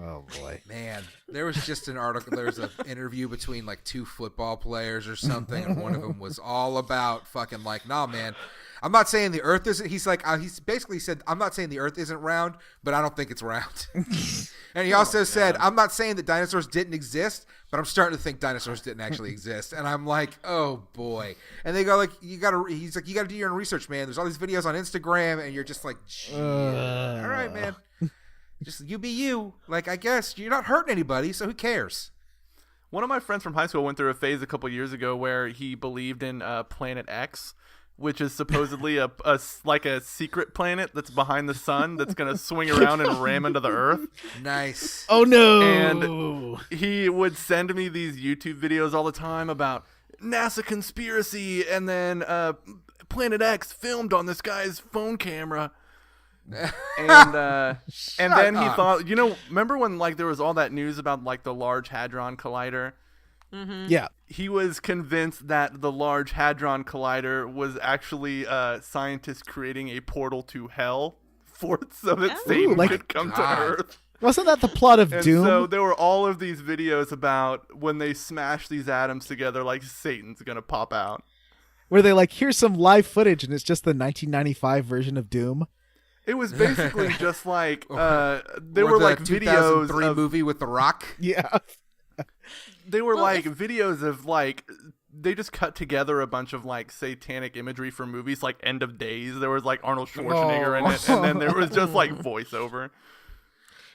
Oh boy, man! There was just an article. There was an interview between like 2 football players or something, and one of them was all about fucking like, nah, man. I'm not saying the Earth isn't. He's like, he's basically said, I'm not saying the Earth isn't round, but I don't think it's round. And he also said, I'm not saying that dinosaurs didn't exist, but I'm starting to think dinosaurs didn't actually exist. And I'm like, oh boy. And they go like, he's like, you gotta do your own research, man. There's all these videos on Instagram, and you're just like, all right, man. Just you be you. Like, I guess you're not hurting anybody, so who cares? One of my friends from high school went through a phase a couple years ago where he believed in Planet X, which is supposedly a secret planet that's behind the sun that's going to swing around and ram into the Earth. Nice. Oh, no. And he would send me these YouTube videos all the time about NASA conspiracy and then Planet X filmed on this guy's phone camera. And then he thought, remember when like there was all that news about like the Large Hadron Collider? Mm-hmm. Yeah. He was convinced that the Large Hadron Collider was actually scientists creating a portal to hell so that Satan could come to Earth. Wasn't that the plot of And Doom? so there were all of these videos about when they smash these atoms together, like Satan's going to pop out. Where they like, here's some live footage, and it's just the 1995 version of Doom. It was basically just like there Or were the like videos 2003 of movie with The Rock. Yeah. They were videos of like they just cut together a bunch of like satanic imagery from movies like End of Days. There was like Arnold Schwarzenegger in it, and then there was just like voiceover.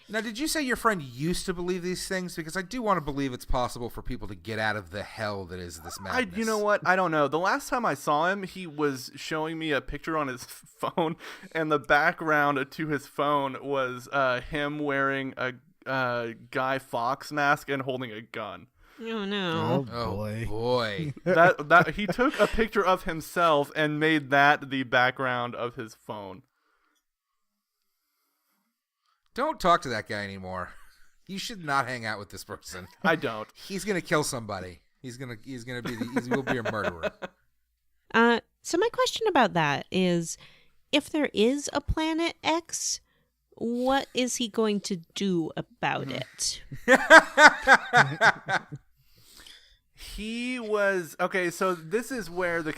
Now, did you say your friend used to believe these things? Because I do want to believe it's possible for people to get out of the hell that is this madness. You know what? I don't know. The last time I saw him, he was showing me a picture on his phone, and the background to his phone was him wearing a Guy Fawkes mask and holding a gun. Oh no! Oh boy. boy. that he took a picture of himself and made that the background of his phone. Don't talk to that guy anymore. You should not hang out with this person. I don't. He's gonna kill somebody. He will be a murderer. So my question about that is, if there is a Planet X, what is he going to do about it? He was okay. So this is where the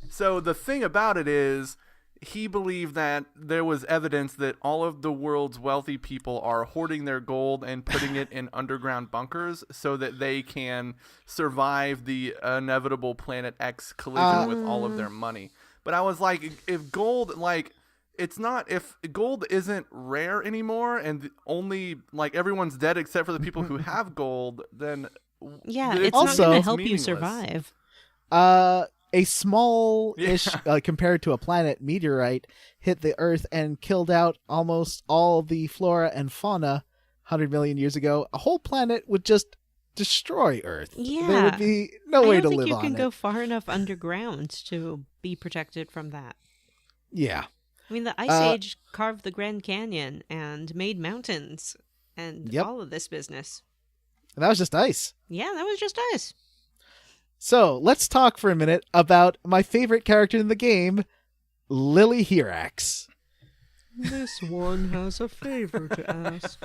so the thing about it is, he believed that there was evidence that all of the world's wealthy people are hoarding their gold and putting it in underground bunkers so that they can survive the inevitable Planet X collision with all of their money. But I was like, if gold, like, if gold isn't rare anymore and only, like, everyone's dead except for the people who have gold, then yeah, it's also not going to help meaningless. you survive. A small-ish, compared to a planet meteorite, hit the Earth and killed out almost all the flora and fauna 100 million years ago. A whole planet would just destroy Earth. Yeah. There would be no way to live on it. I don't think you can go far enough underground to be protected from that. Yeah. I mean, the Ice Age carved the Grand Canyon and made mountains and all of this business. And that was just ice. Yeah, that was just ice. So, let's talk for a minute about my favorite character in the game, Lily Hirax. This one has a favor to ask.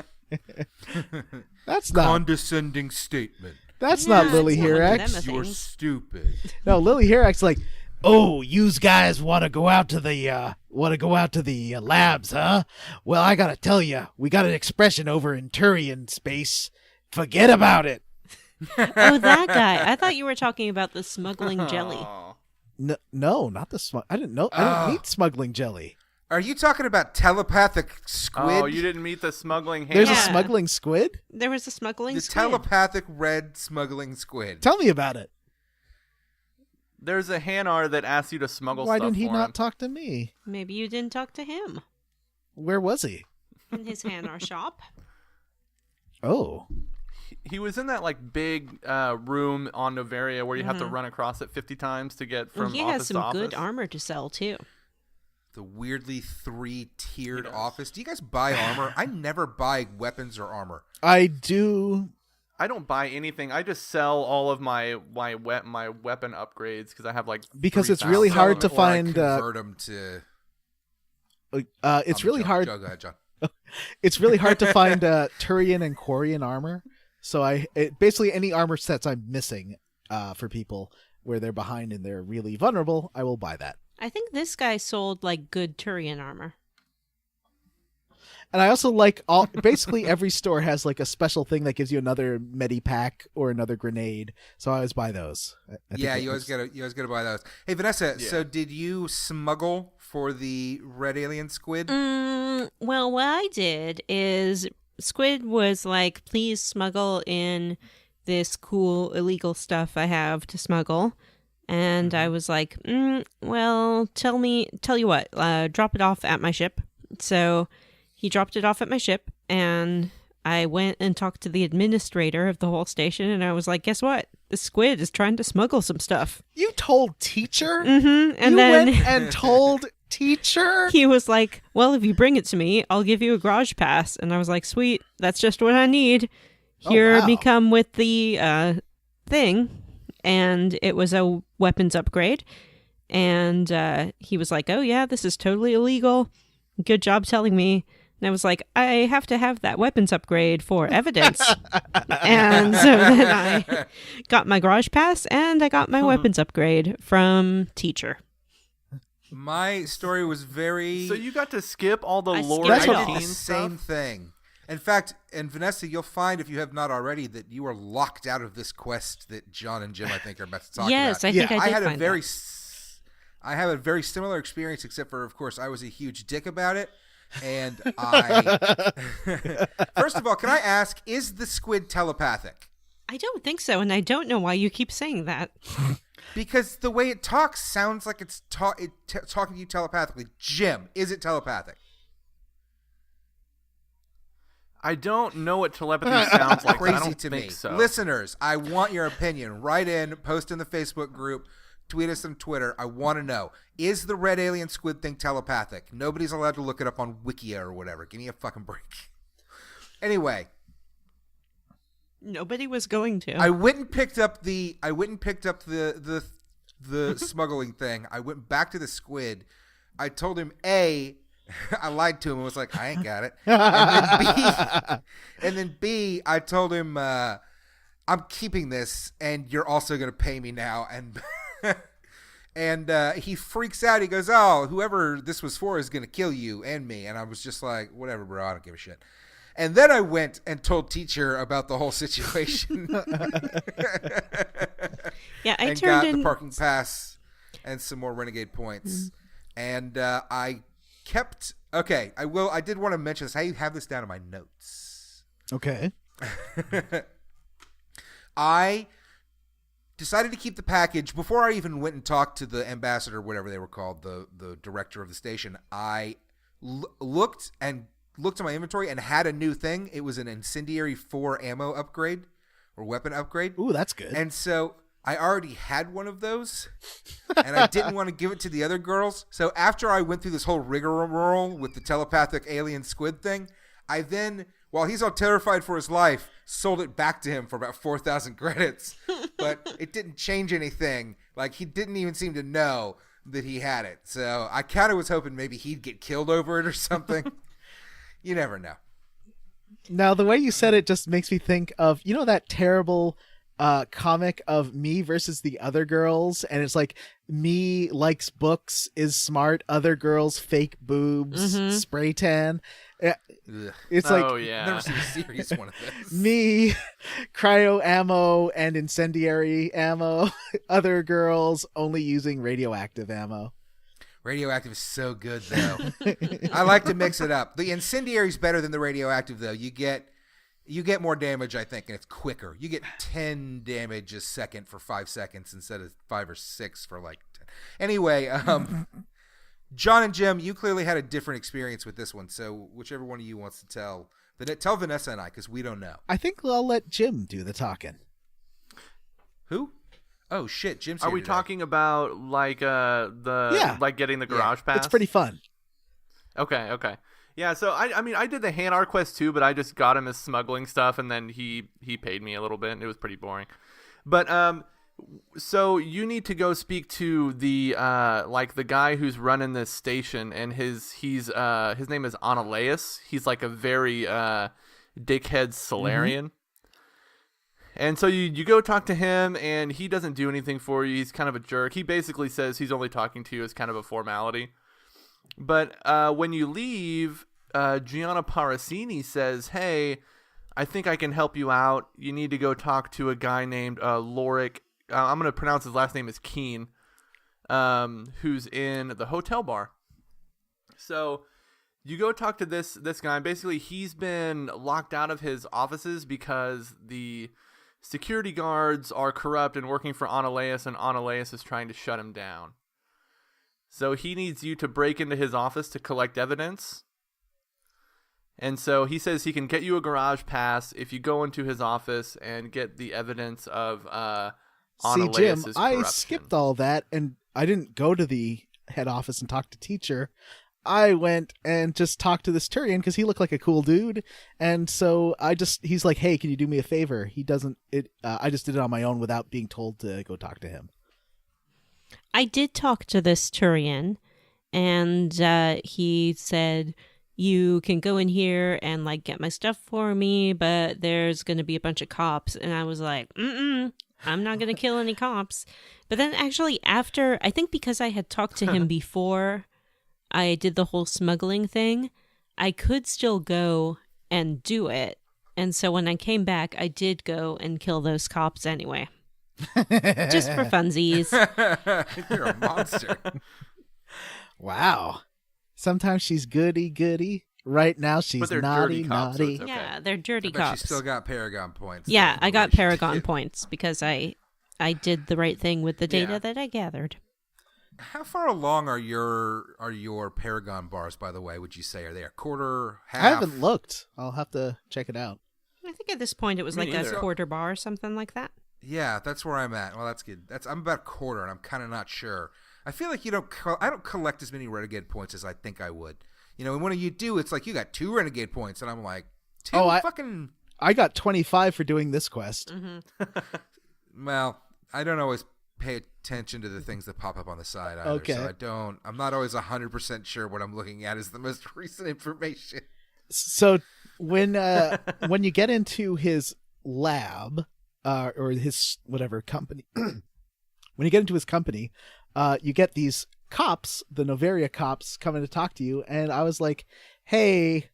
That's not condescending statement. That's not Lily Hirax. You're stupid. No, Lily Hirax like, "Oh, yous guys want to go out to the labs, huh? Well, I got to tell you, we got an expression over in Turian space. Forget about it." Oh, that guy. I thought you were talking about the smuggling jelly. No, not the I didn't know. I didn't meet smuggling jelly. Are you talking about telepathic squid? Oh, you didn't meet the smuggling hand. There's a smuggling squid? There was a smuggling the squid. telepathic red smuggling squid. Tell me about it. There's a Hanar that asks you to smuggle Why stuff didn't he for not him. talk to me? Maybe you didn't talk to him. Where was he? In his Hanar shop. Oh. He was in that like big room on Noveria where you have to run across it 50 times to get from He office has to some office. good armor to sell, too. The weirdly 3-tiered office. Do you guys buy armor? I never buy weapons or armor. I do. I don't buy anything. I just sell all of my weapon upgrades because I have like because it's 3,000. really hard to Or I find. convert them to. It's really hard. Go ahead, John. It's really hard to find Turian and Quarian armor. So basically any armor sets I'm missing for people where they're behind and they're really vulnerable, I will buy that. I think this guy sold like good Turian armor. And I also like basically every store has like a special thing that gives you another medi pack or another grenade. So I always buy those. Yeah, you always gotta buy those. Hey Vanessa, so did you smuggle for the red alien squid? Well, what I did is Squid was like, please smuggle in this cool illegal stuff I have to smuggle. And I was like, well, tell you what, drop it off at my ship. So he dropped it off at my ship, and I went and talked to the administrator of the whole station, and I was like, guess what? The squid is trying to smuggle some stuff. You told teacher? Mm-hmm. And you then went and told teacher? He was like, well, if you bring it to me, I'll give you a garage pass. And I was like, sweet, that's just what I need. Here me come with the thing. And it was a weapons upgrade. And he was like, oh, yeah, this is totally illegal. Good job telling me. And I was like, I have to have that weapons upgrade for evidence. And so then I got my garage pass and I got my weapons upgrade from teacher. My story was very... So you got to skip all the lore skipped it all. 19 same stuff? thing. In fact, and Vanessa, you'll find if you have not already that you are locked out of this quest that John and Jim, I think, are about to talk about. Yes, I think I did had find a very... that. I have a very similar experience, except for, of course, I was a huge dick about it. And First of all, can I ask, is the squid telepathic? I don't think so, and I don't know why you keep saying that. Because the way it talks sounds like it's talking to you telepathically. Jim, is it telepathic? I don't know what telepathy sounds like. Crazy I don't to think me. so. Listeners, I want your opinion. Write in, post in the Facebook group, tweet us on Twitter. I want to know, is the red alien squid thing telepathic? Nobody's allowed to look it up on Wikia or whatever. Give me a fucking break. Anyway. Nobody was going to. I went and picked up the smuggling thing. I went back to the squid. I told him A, I lied to him and was like, I ain't got it. And then B, I told him I'm keeping this and you're also gonna pay me now. And he freaks out. He goes, oh, whoever this was for is gonna kill you and me. And I was just like, whatever, bro, I don't give a shit. And then I went and told teacher about the whole situation. Yeah, I and turned got in the parking pass and some more renegade points. And I kept. Okay, I did want to mention this. I have this down in my notes. Okay. I decided to keep the package before I even went and talked to the ambassador, whatever they were called, the director of the station. I looked at my inventory and had a new thing. It was an incendiary 4 ammo upgrade or weapon upgrade. Ooh, that's good. And so I already had one of those, and I didn't want to give it to the other girls. So after I went through this whole rigmarole with the telepathic alien squid thing, I then, while he's all terrified for his life, sold it back to him for about 4,000 credits. But it didn't change anything. Like, he didn't even seem to know that he had it. So I kind of was hoping maybe he'd get killed over it or something. You never know. Now, the way you said it just makes me think of, you know, that terrible comic of Me versus the Other Girls, and it's like Me likes books, is smart, other girls fake boobs, spray tan. It's like, oh yeah, I've never seen a serious one of this. Me, cryo ammo and incendiary ammo, other girls only using radioactive ammo. Radioactive is so good, though. I like to mix it up. The incendiary is better than the radioactive, though. You get more damage, I think, and it's quicker. You get 10 damage a second for 5 seconds instead of 5 or 6 for like 10. Anyway, John and Jim, you clearly had a different experience with this one, so whichever one of you wants to tell Vanessa and I, because we don't know. I think I'll let Jim do the talking. Who? Oh shit, Jim's Are here we today. talking about like like getting the garage pass? It's pretty fun. Okay. Yeah, so I mean, I did the Hanar quest too, but I just got him as smuggling stuff, and then he paid me a little bit, and it was pretty boring. But so you need to go speak to the like the guy who's running this station, and his name is Analeus. He's like a very dickhead Solarian. And so you go talk to him, and he doesn't do anything for you. He's kind of a jerk. He basically says he's only talking to you as kind of a formality. But when you leave, Gianna Parasini says, hey, I think I can help you out. You need to go talk to a guy named Lorik. I'm going to pronounce his last name as Keen, who's in the hotel bar. So you go talk to this guy. Basically, he's been locked out of his offices because the security guards are corrupt and working for Analeus, and Analeus is trying to shut him down. So he needs you to break into his office to collect evidence. And so he says he can get you a garage pass if you go into his office and get the evidence of Analeus' Jim, corruption. I skipped all that, and I didn't go to the head office and talk to teacher. I went and just talked to this Turian because he looked like a cool dude, and so he's like, hey, can you do me a favor? I just did it on my own without being told to go talk to him. I did talk to this Turian, and he said, you can go in here and like get my stuff for me, but there's going to be a bunch of cops. And I was like, I'm not going to kill any cops. But then actually after, I think because I had talked to him before I did the whole smuggling thing, I could still go and do it. And so when I came back, I did go and kill those cops anyway. Just for funsies. You're a monster. Wow. Sometimes she's goody. Right now she's naughty. Cops, so it's okay. Yeah, they're dirty But cops. you still got Paragon points. Yeah, I got Paragon points because I did the right thing with the data that I gathered. How far along are your Paragon bars, by the way, would you say? Are they a quarter, half? I haven't looked. I'll have to check it out. I think at this point it was Me like neither. a quarter bar or something like that. Yeah, that's where I'm at. Well, that's good. I'm about a quarter, and I'm kind of not sure. I feel like I don't collect as many Renegade points as I think I would. You know, and when you do, it's like you got 2 Renegade points, and I'm like, I got 25 for doing this quest. Mm-hmm. Well, I don't always pay attention to the things that pop up on the side either. Okay. So I'm not always 100% sure what I'm looking at is the most recent information. So when you get into his lab or his whatever company, when you get into his company, you get these cops, the Noveria cops, coming to talk to you, and I was like, hey,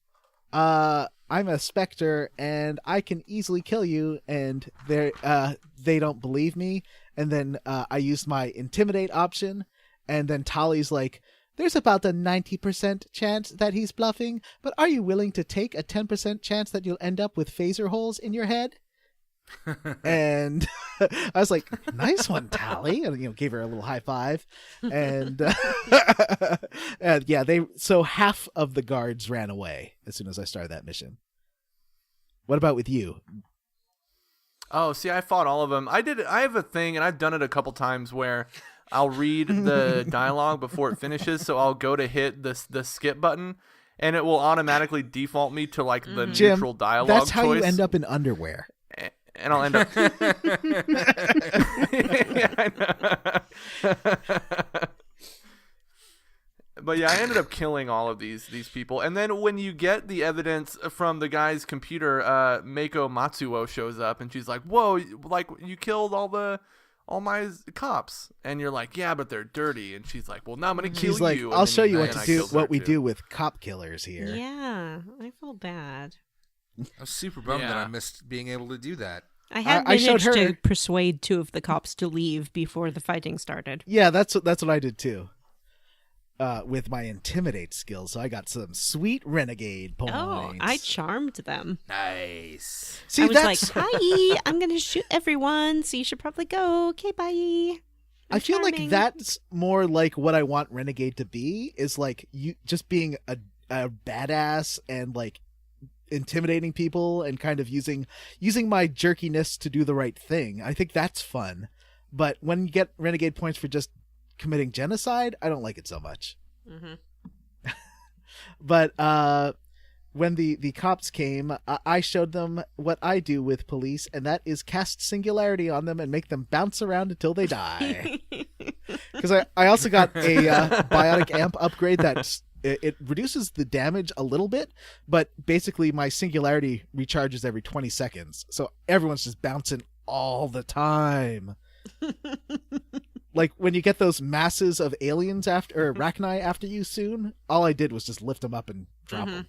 I'm a Spectre, and I can easily kill you, and they don't believe me, and then I used my Intimidate option, and then Tali's like, there's about a 90% chance that he's bluffing, but are you willing to take a 10% chance that you'll end up with phaser holes in your head? And I was like, nice one, Tali, and gave her a little high five, and and yeah, so half of the guards ran away as soon as I started that mission. What about with you? Oh, see, I fought all of them. I have a thing, and I've done it a couple times where I'll read the dialogue before it finishes, so I'll go to hit the skip button, and it will automatically default me to like the neutral dialogue choice. That's how you end up in underwear. And I'll end up. Yeah, I know. But yeah, I ended up killing all of these people. And then when you get the evidence from the guy's computer, Mako Matsuo shows up, and she's like, "Whoa, like you killed all my cops." And you're like, "Yeah, but they're dirty." And she's like, "Well, now I'm gonna kill she's like, you." I'll show you what we do with cop killers here. Yeah, I felt bad. I was super bummed that I missed being able to do that. I had managed to persuade 2 of the cops to leave before the fighting started. Yeah, that's what I did too. With my Intimidate skills, so I got some sweet Renegade points. Oh, I charmed them. Nice. See, I was like, "Hi, I'm going to shoot everyone, so you should probably go. Okay, bye." I feel like that's more like what I want Renegade to be, is like you just being a badass and like intimidating people and kind of using my jerkiness to do the right thing. I think that's fun. But when you get Renegade points for just committing genocide, I don't like it so much. Mm-hmm. But when the cops came, I showed them what I do with police, and that is cast singularity on them and make them bounce around until they die. Because I also got a biotic amp upgrade that it reduces the damage a little bit, but basically my singularity recharges every 20 seconds. So everyone's just bouncing all the time. Like when you get those masses of aliens or arachni after you soon, all I did was just lift them up and drop them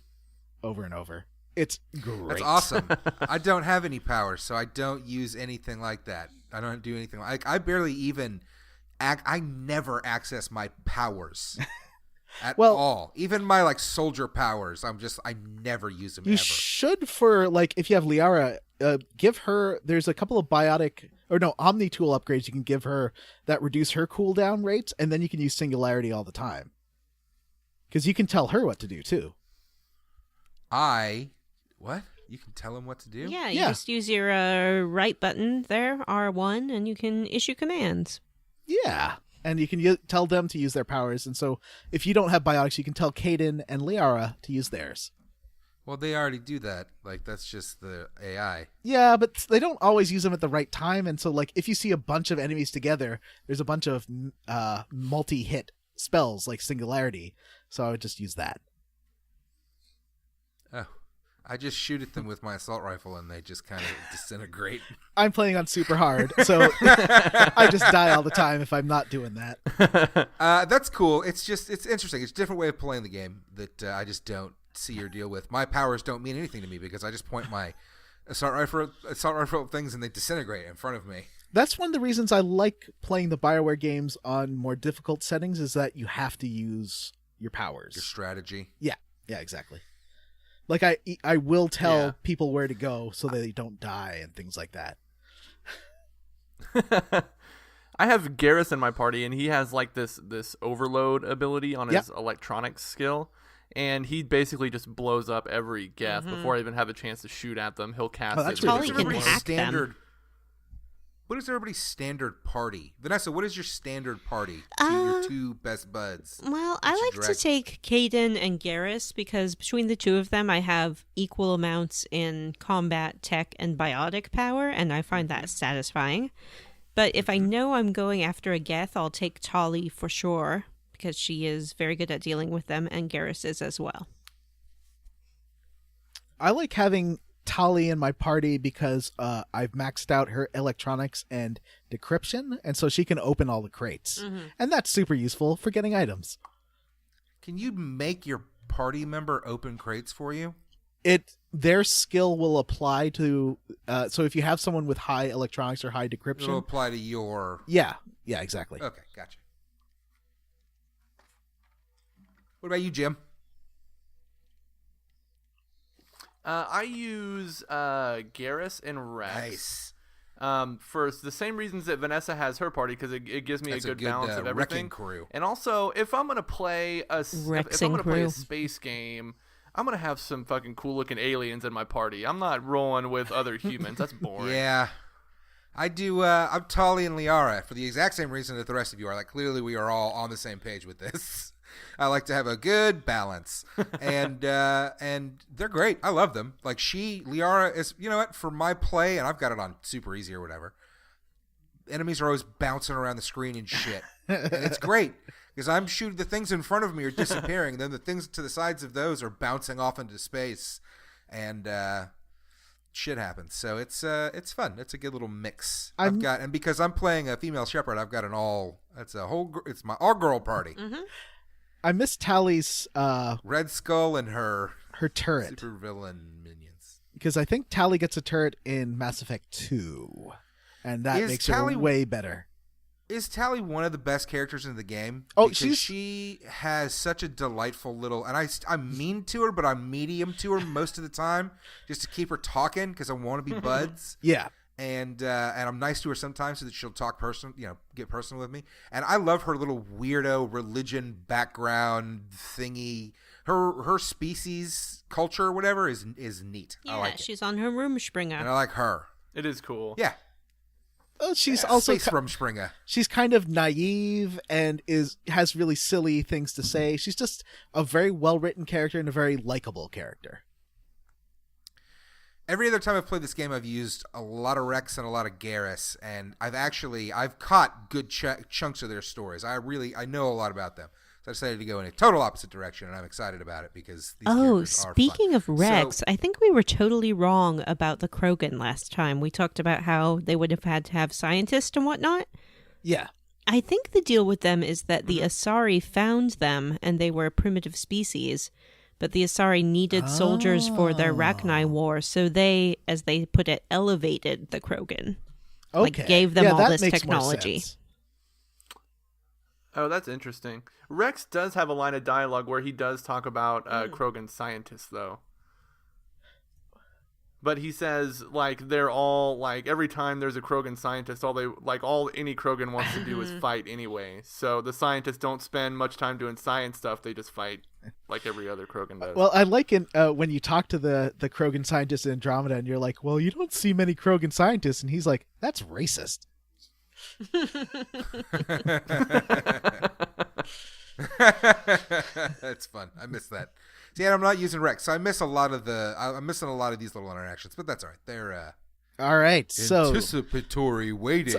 over and over. It's great. That's awesome. I don't have any powers, so I don't use anything like that. I don't do anything like I barely even I never access my powers at all. Even my like soldier powers, I never use them. You ever. should, for like if you have Liara, give her. There's a couple of Omni tool upgrades you can give her that reduce her cooldown rates, and then you can use singularity all the time. Because you can tell her what to do too. What? You can tell him what to do? Yeah, you just use your right button there, R1, and you can issue commands. Yeah, and you can tell them to use their powers, and so if you don't have biotics, you can tell Kaden and Liara to use theirs. Well, they already do that. Like, that's just the AI. Yeah, but they don't always use them at the right time, and so like if you see a bunch of enemies together, there's a bunch of multi-hit spells like singularity, so I would just use that. Oh, I just shoot at them with my assault rifle and they just kind of disintegrate. I'm playing on super hard, so I just die all the time if I'm not doing that. That's cool. It's interesting. It's a different way of playing the game that I just don't see or deal with. My powers don't mean anything to me because I just point my assault rifle things and they disintegrate in front of me. That's one of the reasons I like playing the BioWare games on more difficult settings is that you have to use your powers. Your strategy. Yeah, exactly. Like I will tell people where to go so that they don't die and things like that. I have Garrus in my party, and he has like this overload ability on his electronics skill, and he basically just blows up every guest before I even have a chance to shoot at them. He'll cast it. That's really can hack them. What is everybody's standard party? Vanessa, what is your standard party to your two best buds? Well, I like to take Kaden and Garrus because between the two of them, I have equal amounts in combat, tech, and biotic power, and I find that satisfying. But if I know I'm going after a Geth, I'll take Tali for sure because she is very good at dealing with them, and Garrus is as well. I like having Tali in my party because I've maxed out her electronics and decryption, and so she can open all the crates. And that's super useful for getting items. Can you make your party member open crates for you? Their skill will apply to so if you have someone with high electronics or high decryption, it'll apply to your... Yeah, exactly. Okay, gotcha. What about you, Jim? I use Garrus and Rex. Nice. For the same reasons that Vanessa has her party, because it gives me a good balance of everything. Wrecking crew. And also, if I'm gonna play a space game, I'm gonna have some fucking cool looking aliens in my party. I'm not rolling with other humans. That's boring. Yeah. I do. I'm Tali and Liara for the exact same reason that the rest of you are. Like, clearly, we are all on the same page with this. I like to have a good balance, and they're great. I love them. Like Liara is, you know what? For my play, and I've got it on super easy or whatever. Enemies are always bouncing around the screen and shit, and it's great because I'm shooting the things in front of me are disappearing, then the things to the sides of those are bouncing off into space, and shit happens. So it's fun. It's a good little mix. And because I'm playing a female shepherd, I've got it's my all girl party. I miss Tali's Red Skull and her turret supervillain minions, because I think Tali gets a turret in Mass Effect 2, and that makes her way better. Is Tali one of the best characters in the game? Oh, because she has such a delightful little, and I'm mean to her, but I'm medium to her most of the time, just to keep her talking because I want to be buds. Yeah. And I'm nice to her sometimes so that she'll talk get personal with me. And I love her little weirdo religion background thingy. Her species culture or whatever is neat. Yeah, I like she's on her Rumspringa. and I like her. It is cool. Yeah. she's also Space Rumspringa. She's kind of naive and has really silly things to say. She's just a very well-written character and a very likable character. Every other time I've played this game, I've used a lot of Rex and a lot of Garrus, and I've caught good chunks of their stories. I know a lot about them. So I decided to go in a total opposite direction, and I'm excited about it because these characters are fun. Speaking of Rex, I think we were totally wrong about the Krogan last time. We talked about how they would have had to have scientists and whatnot. Yeah. I think the deal with them is that the Asari found them, and they were a primitive species, but the Asari needed soldiers for their Rachni war, so they, as they put it, elevated the Krogan. Okay. Gave them all that this makes technology. more sense. Oh, that's interesting. Rex does have a line of dialogue where he does talk about Krogan scientists, though. But he says, like, they're all, like, every time there's a Krogan scientist, all any Krogan wants to do is fight anyway. So the scientists don't spend much time doing science stuff. They just fight like every other Krogan does. Well, I like when you talk to the Krogan scientist in Andromeda, and you're like, well, you don't see many Krogan scientists. And he's like, that's racist. That's fun. I miss that. See, I'm not using Rex, so I'm missing a lot of these little interactions, but that's all right. They're all right. So anticipatory waiting.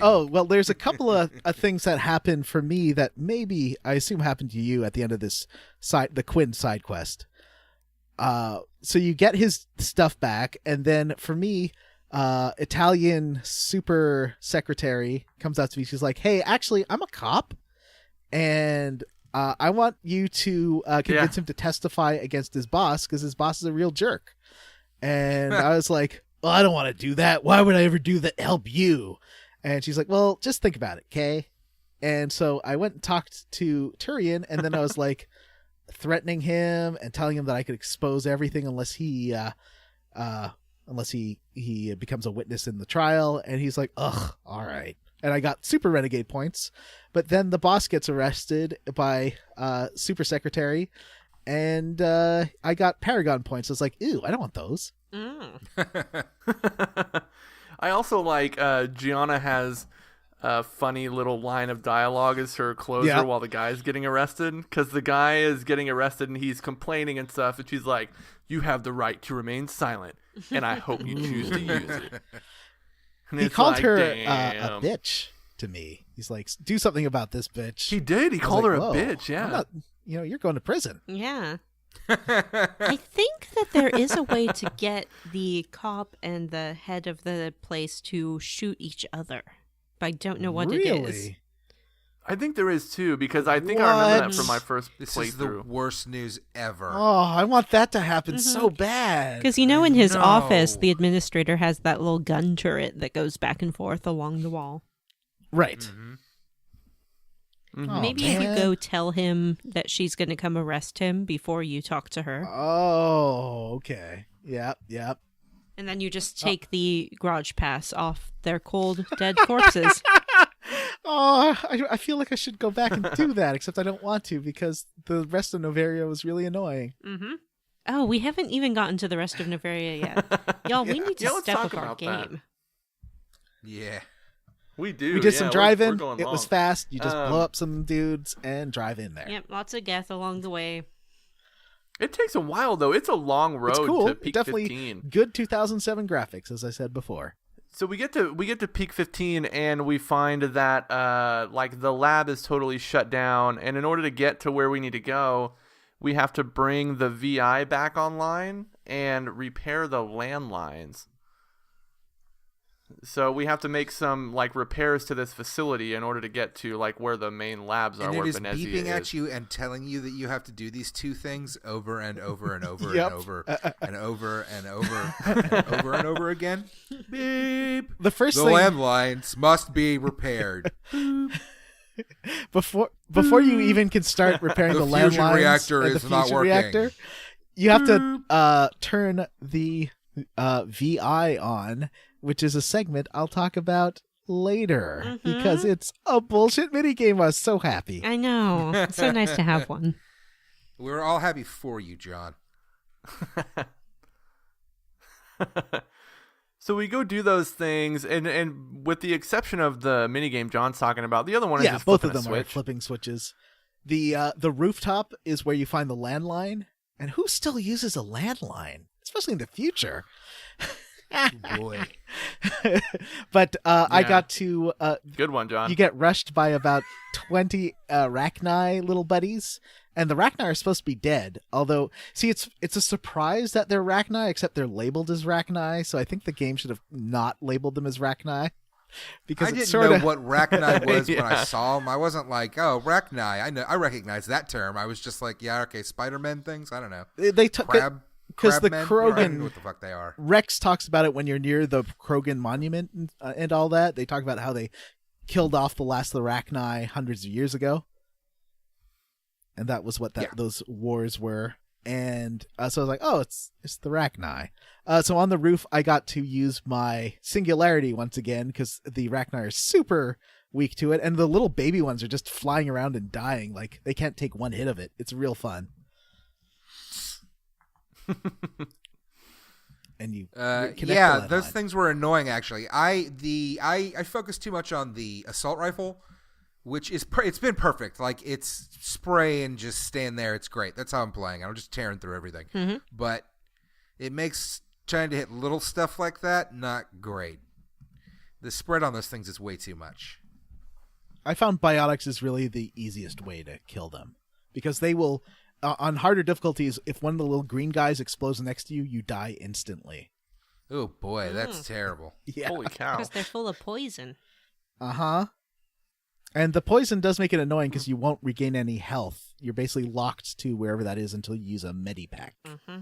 There's a couple of things that happen for me that maybe I assume happened to you at the end of this the Quinn side quest. So you get his stuff back, and then for me, Italian super secretary comes out to me. She's like, "Hey, actually, I'm a cop, and I want you to convince him to testify against his boss because his boss is a real jerk." And I was like, "Well, I don't want to do that. Why would I ever do that? Help you?" And she's like, "Well, just think about it, okay?" And so I went and talked to Turian, and then I was like threatening him and telling him that I could expose everything unless he becomes a witness in the trial. And he's like, "Ugh, all right." And I got super renegade points, but then the boss gets arrested by super secretary, and I got paragon points. I was like, "Ew, I don't want those." I also like Gianna has a funny little line of dialogue as her closer while the guy's getting arrested, because the guy is getting arrested and he's complaining and stuff, and she's like, "You have the right to remain silent, and I hope you choose to use it." And he called her a bitch to me. He's like, "Do something about this bitch." He did. He called her a bitch. Yeah. You're going to prison. Yeah. I think that there is a way to get the cop and the head of the place to shoot each other, but I don't know what it is. I think there is too, because I think I remember that from my first playthrough. This is the worst news ever. Oh, I want that to happen so bad. Because in his office, the administrator has that little gun turret that goes back and forth along the wall. Right. Mm-hmm. Maybe if you go tell him that she's going to come arrest him before you talk to her. Oh, okay. Yep. And then you just take the garage pass off their cold, dead corpses. Oh, I feel like I should go back and do that, except I don't want to because the rest of Noveria was really annoying. Mm-hmm. Oh, we haven't even gotten to the rest of Noveria yet. Y'all, we need to step up our game. That. Yeah. We do. We did some driving. It was fast. You just blow up some dudes and drive in there. Yep, lots of geth along the way. It takes a while, though. It's a long road to peak Definitely 15. Good 2007 graphics, as I said before. So we get to peak 15, and we find that the lab is totally shut down. And in order to get to where we need to go, we have to bring the VI back online and repair the landlines. So we have to make some repairs to this facility in order to get to where the main labs are. And where it is Venezia beeping is. at you and telling you that you have to do these two things over and over and over Yep. and over and over and over and over and over again. Beep. The first The thing landlines must be repaired. before you even can start repairing the fusion landlines reactor and the is not fusion working. reactor, you have to turn the VI on, which is a segment I'll talk about later because it's a bullshit minigame. I was so happy. I know. It's so nice to have one. We're all happy for you, John. So we go do those things, and with the exception of the minigame John's talking about, the other one is just both flipping of them a are switch. flipping switches. The rooftop is where you find the landline, and who still uses a landline, especially in the future? Oh, boy. But I got to good one, John. You get rushed by about 20 Rachni little buddies, and the Rachni are supposed to be dead. Although, see, it's a surprise that they're Rachni, except they're labeled as Rachni. So I think the game should have not labeled them as Rachni. Because I didn't know what Rachni was when I saw them. I wasn't like, oh, Rachni. I recognize that term. I was just like, yeah, okay, Spider-Man things. I don't know. Because the men? Krogan, I don't know what the fuck they are. Rex talks about it when you're near the Krogan monument and all that. They talk about how they killed off the last of the Rachni hundreds of years ago, and that was what those wars were. And so I was like, oh, it's the Rachni. So on the roof, I got to use my singularity once again because the Rachni are super weak to it, and the little baby ones are just flying around and dying. Like they can't take one hit of it. It's real fun. And you those things were annoying actually. I focused too much on the assault rifle, which is it's been perfect. Like it's spray and just stand there. It's great. That's how I'm playing. I'm just tearing through everything. Mm-hmm. But it makes trying to hit little stuff like that not great. The spread on those things is way too much. I found biotics is really the easiest way to kill them because they will. On harder difficulties, if one of the little green guys explodes next to you, you die instantly. Oh boy, that's terrible. Yeah. Holy cow. Because they're full of poison. Uh-huh. And the poison does make it annoying because you won't regain any health. You're basically locked to wherever that is until you use a medipack. Mm-hmm.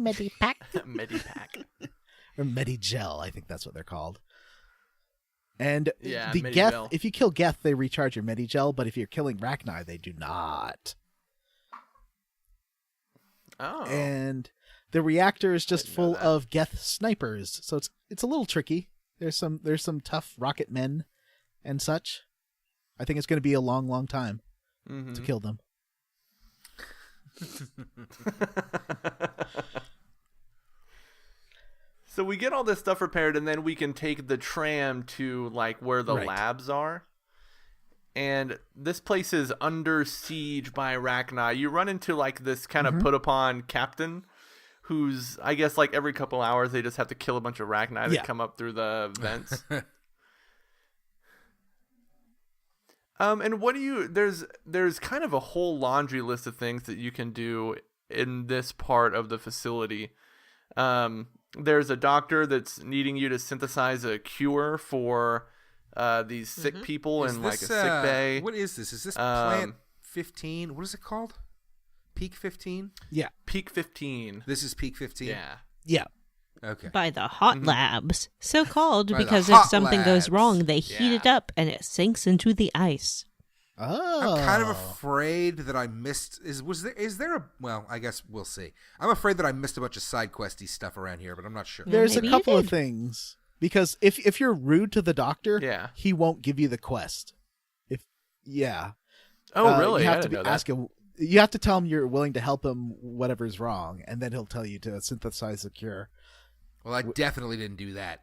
Medipack? Medipack. Or medigel, I think that's what they're called. And yeah, the Medigel. Geth, if you kill Geth, they recharge your Medigel, but if you're killing Rachni, they do not. Oh. And the reactor is just full of Geth snipers, so it's a little tricky. There's some tough rocket men and such. I think it's going to be a long, long time to kill them. So we get all this stuff repaired, and then we can take the tram to like where the labs are. And this place is under siege by Rachni. You run into like this kind of put upon captain, who's I guess like every couple hours they just have to kill a bunch of Rachni that come up through the vents. And what do you? There's kind of a whole laundry list of things that you can do in this part of the facility. There's a doctor that's needing you to synthesize a cure for these sick people in like a sick bay. What is this? Is this Plant 15? What is it called? Peak 15? Yeah. Peak 15. This is Peak 15? Yeah. Okay. By the hot labs. So called By because the if hot something goes labs. wrong, they heat it up and it sinks into the ice. Oh. I'm kind of afraid that I missed. Is there a? Well, I guess we'll see. I'm afraid that I missed a bunch of side questy stuff around here, but I'm not sure. There's a Maybe you couple of did. things because if you're rude to the doctor, he won't give you the quest. Oh, really? You I have to didn't know that. ask him. You have to tell him you're willing to help him whatever's wrong, and then he'll tell you to synthesize the cure. Well, I definitely didn't do that.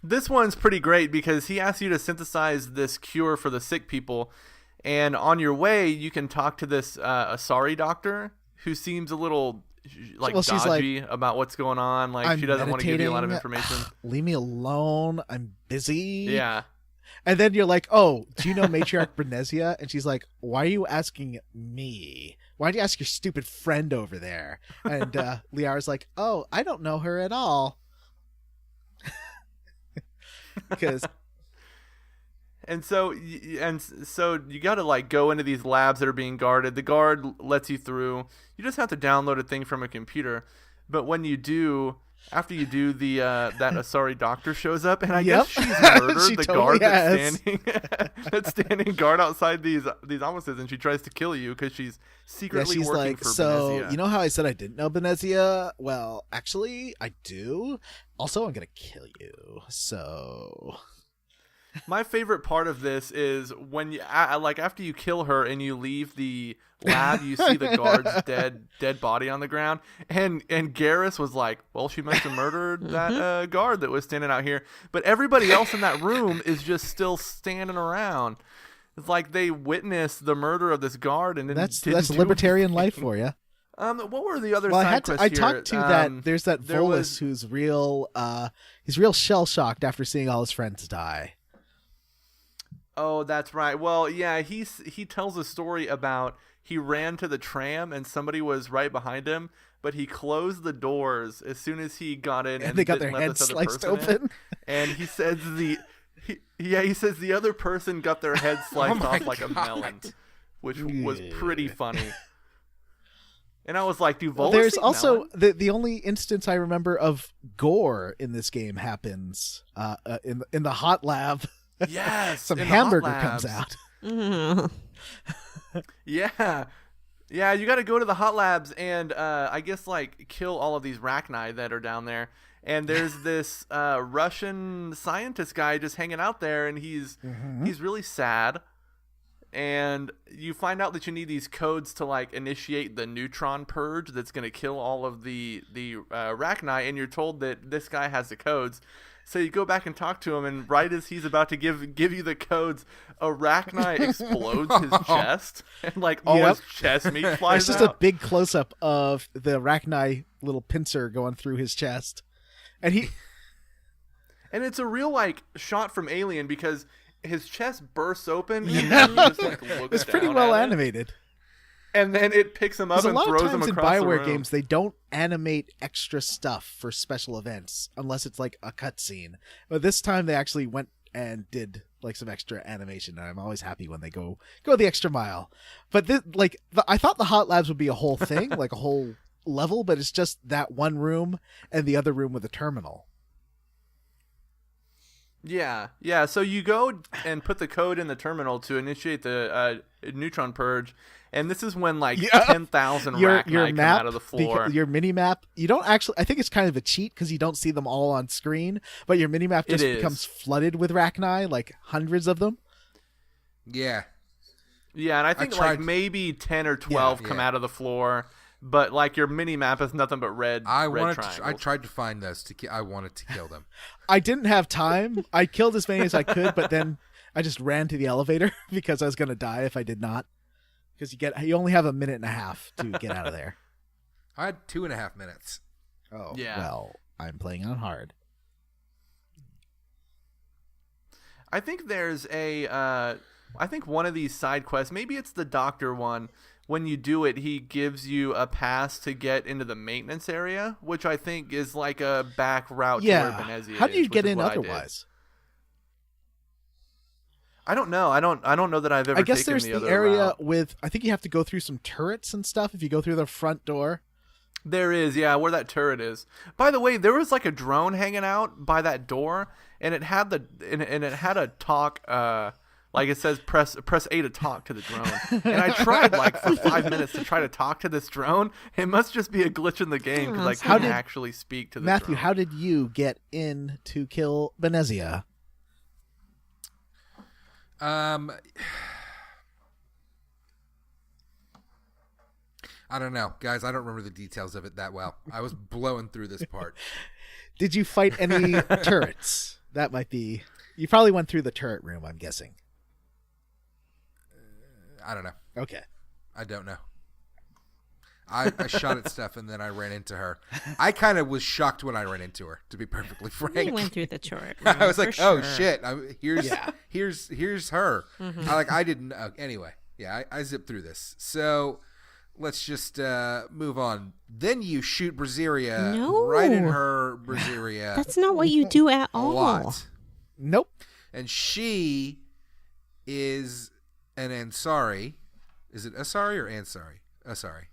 This one's pretty great because he asks you to synthesize this cure for the sick people, and on your way you can talk to this Asari doctor who seems a little like dodgy about what's going on. Like she doesn't want to give you a lot of information. Leave me alone. I'm busy. Yeah. And then you're like, oh, do you know Matriach Brazzeria? And she's like, why are you asking me? Why'd you ask your stupid friend over there? And Liara's like, oh, I don't know her at all. Because and so you got to like go into these labs that are being guarded. The guard lets you through. You just have to download a thing from a computer. But when you do, after you do the that Asari doctor shows up, and I guess she's murdered She the totally guard that's standing guard outside these offices, and she tries to kill you because she's secretly she's working like, for so Brazzeria. you know how I said I didn't know Brazzeria? Well, actually, I do. Also, I'm gonna kill you. So My favorite part of this is when you like after you kill her and you leave the lab, you see the guard's dead body on the ground, and Garrus was like, "Well, she must have murdered that guard that was standing out here." But everybody else in that room is just still standing around. It's like they witnessed the murder of this guard, and that's libertarian life for you. What were the other side quests I here? talked to that. There's that Volus who's real. He's real shell shocked after seeing all his friends die. Oh, that's right. Well, yeah, he tells a story about he ran to the tram and somebody was right behind him, but he closed the doors as soon as he got in, and they got their heads sliced open. And he says he says the other person got their head sliced off like a melon, which was pretty funny. And I was like, "Do Volus There's eat also melon?" the only instance I remember of gore in this game happens in the hot lab. Yes, some hamburger comes out. Yeah, you got to go to the hot labs and I guess like kill all of these Rachni that are down there. And there's this Russian scientist guy just hanging out there, and he's really sad. And you find out that you need these codes to like initiate the neutron purge that's going to kill all of the Rachni, and you're told that this guy has the codes. So you go back and talk to him, and right as he's about to give you the codes, Arachni explodes his chest, and like all his chest meat flies It's just out. a big close up of the Arachni little pincer going through his chest, and it's a real like shot from Alien because his chest bursts open, and then he just like looks it's pretty down well at it. animated. And then it picks him up and throws him across the room. A lot of times in BioWare games, they don't animate extra stuff for special events unless it's like a cutscene. But this time they actually went and did like some extra animation, and I'm always happy when they go the extra mile. But this, I thought the hot labs would be a whole thing, like a whole level, but it's just that one room and the other room with a terminal. Yeah. So you go and put the code in the terminal to initiate the neutron purge, and this is when 10,000 Rachni come out of the floor. Your mini map, you don't actually. I think it's kind of a cheat because you don't see them all on screen, but your mini map just becomes flooded with Rachni, like hundreds of them. Yeah. Yeah, and I think maybe 10 or 12 come out of the floor. But like your mini map is nothing but red. I tried to find those I wanted to kill them. I didn't have time. I killed as many as I could, but then I just ran to the elevator because I was going to die if I did not. Because you only have a minute and a half to get out of there. I had 2.5 minutes. Oh, yeah. Well, I'm playing on hard. I think there's I think one of these side quests, maybe it's the doctor one. When you do it, he gives you a pass to get into the maintenance area, which I think is like a back route to where Venezia is. How do you get in otherwise? I don't know. I don't know that I've ever. I guess taken there's the the other area route. with. I think you have to go through some turrets and stuff if you go through the front door. There is, where that turret is. By the way, there was like a drone hanging out by that door, and it had a talk. Like it says, press A to talk to the drone. And I tried for 5 minutes to try to talk to this drone. It must just be a glitch in the game because I couldn't actually speak to the Matthew, drone. how did you get in to kill Venezia? I don't know. Guys, I don't remember the details of it that well. I was blowing through this part. Did you fight any turrets? That might be... You probably went through the turret room, I'm guessing. I don't know. Okay. I don't know. I shot at stuff and then I ran into her. I kind of was shocked when I ran into her, to be perfectly frank. We went through the turret room. I was like, sure. oh shit! Here's her. Mm-hmm. I didn't. Anyway, yeah, I zipped through this. So let's just move on. Then you shoot Brazzeria right in her Brazzeria. That's not what you do at all. A lot. Nope. And she is an Ansari. Is it Asari or Ansari? Asari.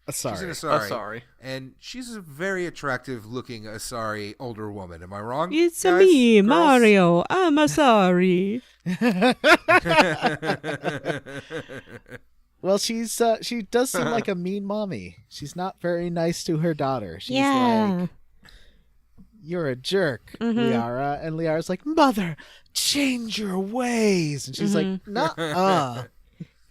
Asari. She's an Asari. Asari. And she's a very attractive looking Asari older woman. Am I wrong? It's guys, me, girls? Mario. I'm Asari. Well, she does seem like a mean mommy. She's not very nice to her daughter. She's yeah. you're a jerk, Liara. And Liara's like, Mother, change your ways. And she's like, nuh-uh.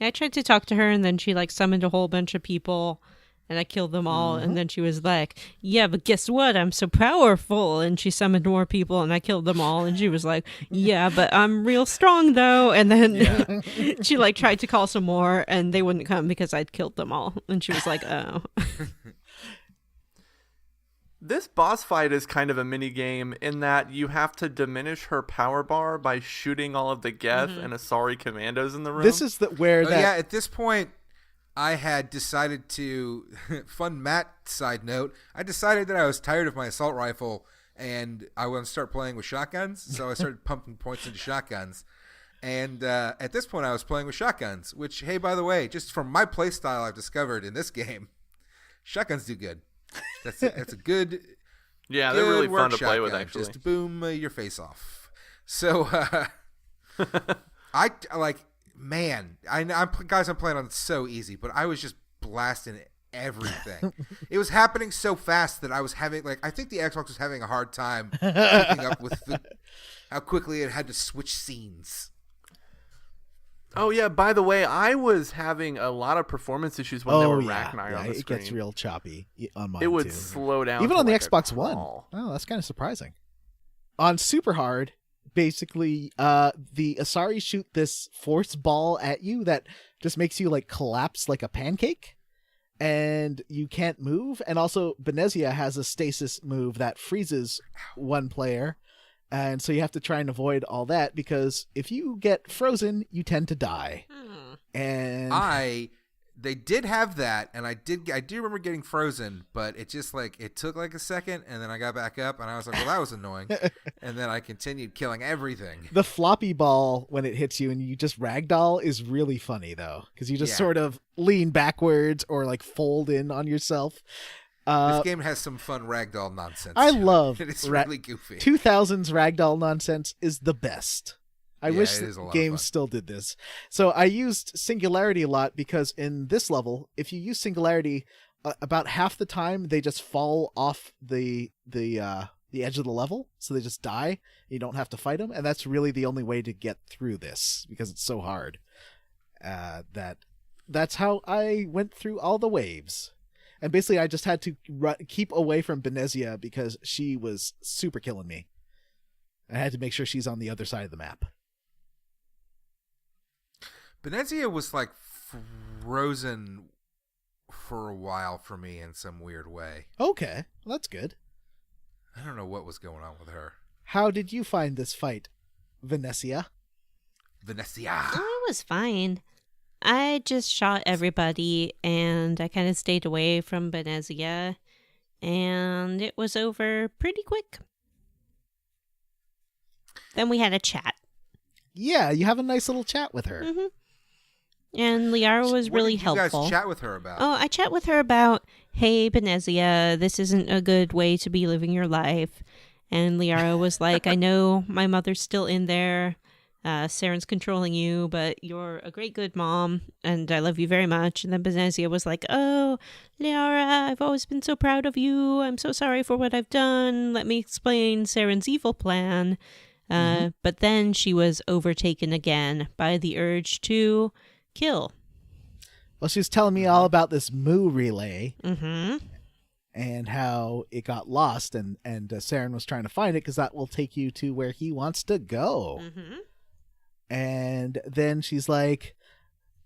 I tried to talk to her, and then she like summoned a whole bunch of people, and I killed them all. And then she was like, yeah, but guess what? I'm so powerful. And she summoned more people, and I killed them all. And she was like, yeah, but I'm real strong, though. And then she like tried to call some more, and they wouldn't come because I'd killed them all. And she was like, oh. This boss fight is kind of a mini game in that you have to diminish her power bar by shooting all of the Geth and Asari commandos in the room. This is where that... Yeah, at this point, I had decided to... Fun Matt side note, I decided that I was tired of my assault rifle and I want to start playing with shotguns, so I started pumping points into shotguns. And at this point, I was playing with shotguns, which, hey, by the way, just from my playstyle I've discovered in this game, shotguns do good. That's a good. Yeah, they're really fun to play with. Shotgun. Actually, just boom your face off. So I like, man. I'm playing on so easy, but I was just blasting everything. It was happening so fast that I was having I think the Xbox was having a hard time keeping up with how quickly it had to switch scenes. Oh, yeah, by the way, I was having a lot of performance issues when there were Rachni on the screen. It gets real choppy on mine, It would too. slow down. Even on the Xbox a One. crawl. Oh, that's kind of surprising. On Super Hard, basically, the Asari shoot this force ball at you that just makes you, collapse like a pancake, and you can't move. And also, Venezia has a stasis move that freezes one player. And so you have to try and avoid all that because if you get frozen, you tend to die. And they did have that, and I do remember getting frozen, but it just it took a second, and then I got back up, and I was like, well, that was annoying. And then I continued killing everything. The floppy ball when it hits you and you just ragdoll is really funny though, because you just sort of lean backwards or fold in on yourself. This game has some fun ragdoll nonsense. I love it. It's really goofy. 2000's ragdoll nonsense is the best. I wish games still did this. So I used Singularity a lot because in this level, if you use Singularity, about half the time they just fall off the edge of the level, so they just die. You don't have to fight them, and that's really the only way to get through this because it's so hard. That's how I went through all the waves. And basically, I just had to keep away from Venezia because she was super killing me. I had to make sure she's on the other side of the map. Venezia was frozen for a while for me in some weird way. Okay, well, that's good. I don't know what was going on with her. How did you find this fight, Venezia? Oh, it was fine. I just shot everybody, and I kind of stayed away from Venezia, and it was over pretty quick. Then we had a chat. Yeah, you have a nice little chat with her. Mm-hmm. And Liara was really helpful. What did you guys chat with her about? Oh, I chat with her about, hey, Venezia, this isn't a good way to be living your life. And Liara was like, I know my mother's still in there. Saren's controlling you, but you're a great good mom, and I love you very much. And then Venezia was like, oh, Liara, I've always been so proud of you. I'm so sorry for what I've done. Let me explain Saren's evil plan. But then she was overtaken again by the urge to kill. Well, she was telling me all about this Moo relay. Mm-hmm. And how it got lost, and Saren was trying to find it because that will take you to where he wants to go. Mm-hmm. And then she's like,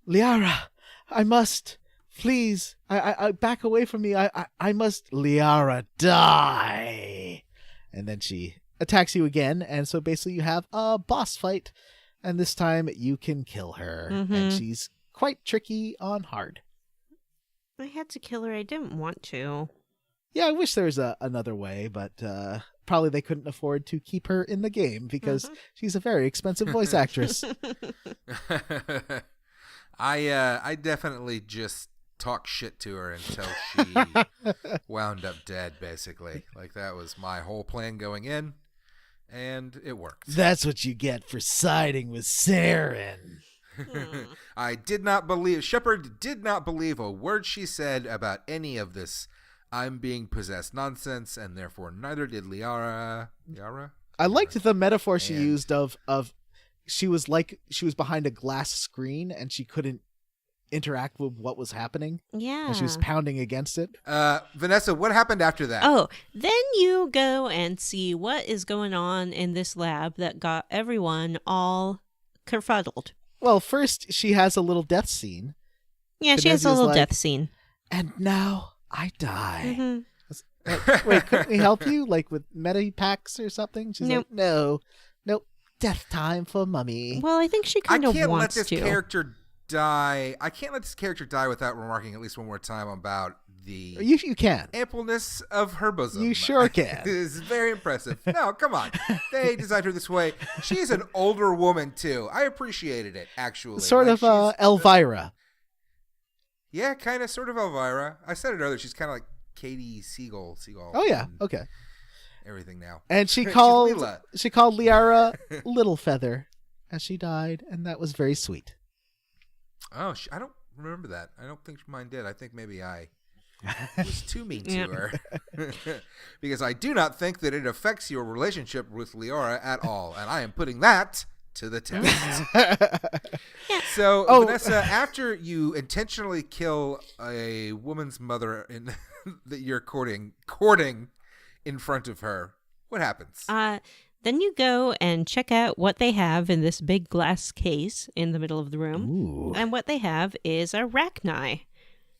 Liara, I must, please, I back away from me. I must, Liara, die. And then she attacks you again. And so basically you have a boss fight. And this time you can kill her. Mm-hmm. And she's quite tricky on hard. I had to kill her. I didn't want to. Yeah, I wish there was another way, but probably they couldn't afford to keep her in the game because she's a very expensive voice actress. I definitely just talked shit to her until she wound up dead, basically. That was my whole plan going in, and it worked. That's what you get for siding with Saren. Shepard did not believe a word she said about any of this I'm being possessed nonsense, and therefore neither did Liara. I liked the metaphor she used of she was behind a glass screen and she couldn't interact with what was happening. Yeah. And she was pounding against it. Vanessa, what happened after that? Oh, then you go and see what is going on in this lab that got everyone all kerfuddled. Well, first she has a little death scene. Yeah, she has a little death scene. And now I die. Mm-hmm. Wait, couldn't we help you? Like with medipacks or something? She's Nope. like, nope, death time for Mummy. Well, I think she kind of wants to. I can't let this character die without remarking at least one more time about the You can. ampleness of her bosom. You sure can. It's very impressive. No, come on. They designed her this way. She's an older woman, too. I appreciated it, actually. Sort of Elvira. Yeah, kind of, sort of Elvira. I said it earlier. She's kind of like Katie Siegel. Oh, yeah. Okay. Everything now. And she called Liara Little Feather as she died, and that was very sweet. Oh, I don't remember that. I don't think mine did. I think maybe I was too mean to her. Because I do not think that it affects your relationship with Liara at all. And I am putting that to the test. So, Vanessa, after you intentionally kill a woman's mother that you're courting in front of her, what happens? Then you go and check out what they have in this big glass case in the middle of the room. Ooh. And what they have is arachni.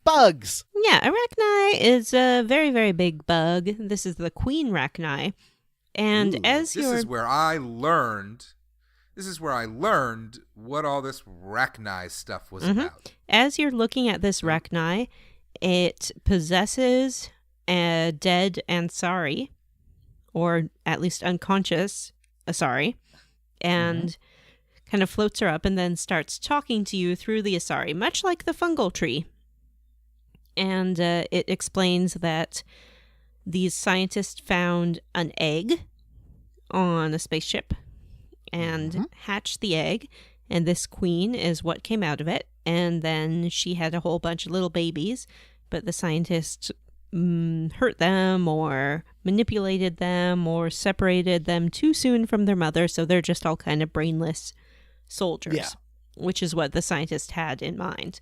Bugs. Yeah, arachni is a very, very big bug. This is the queen arachni. And this is where I learned what all this arachni stuff was about. As you're looking at this arachni, it possesses a dead Ansari, or at least unconscious Asari, and kind of floats her up and then starts talking to you through the Asari, much like the fungal tree. And it explains that these scientists found an egg on a spaceship and hatched the egg, and this queen is what came out of it. And then she had a whole bunch of little babies, but the scientists hurt them or manipulated them or separated them too soon from their mother, so they're just all kind of brainless soldiers, which is what the scientist had in mind.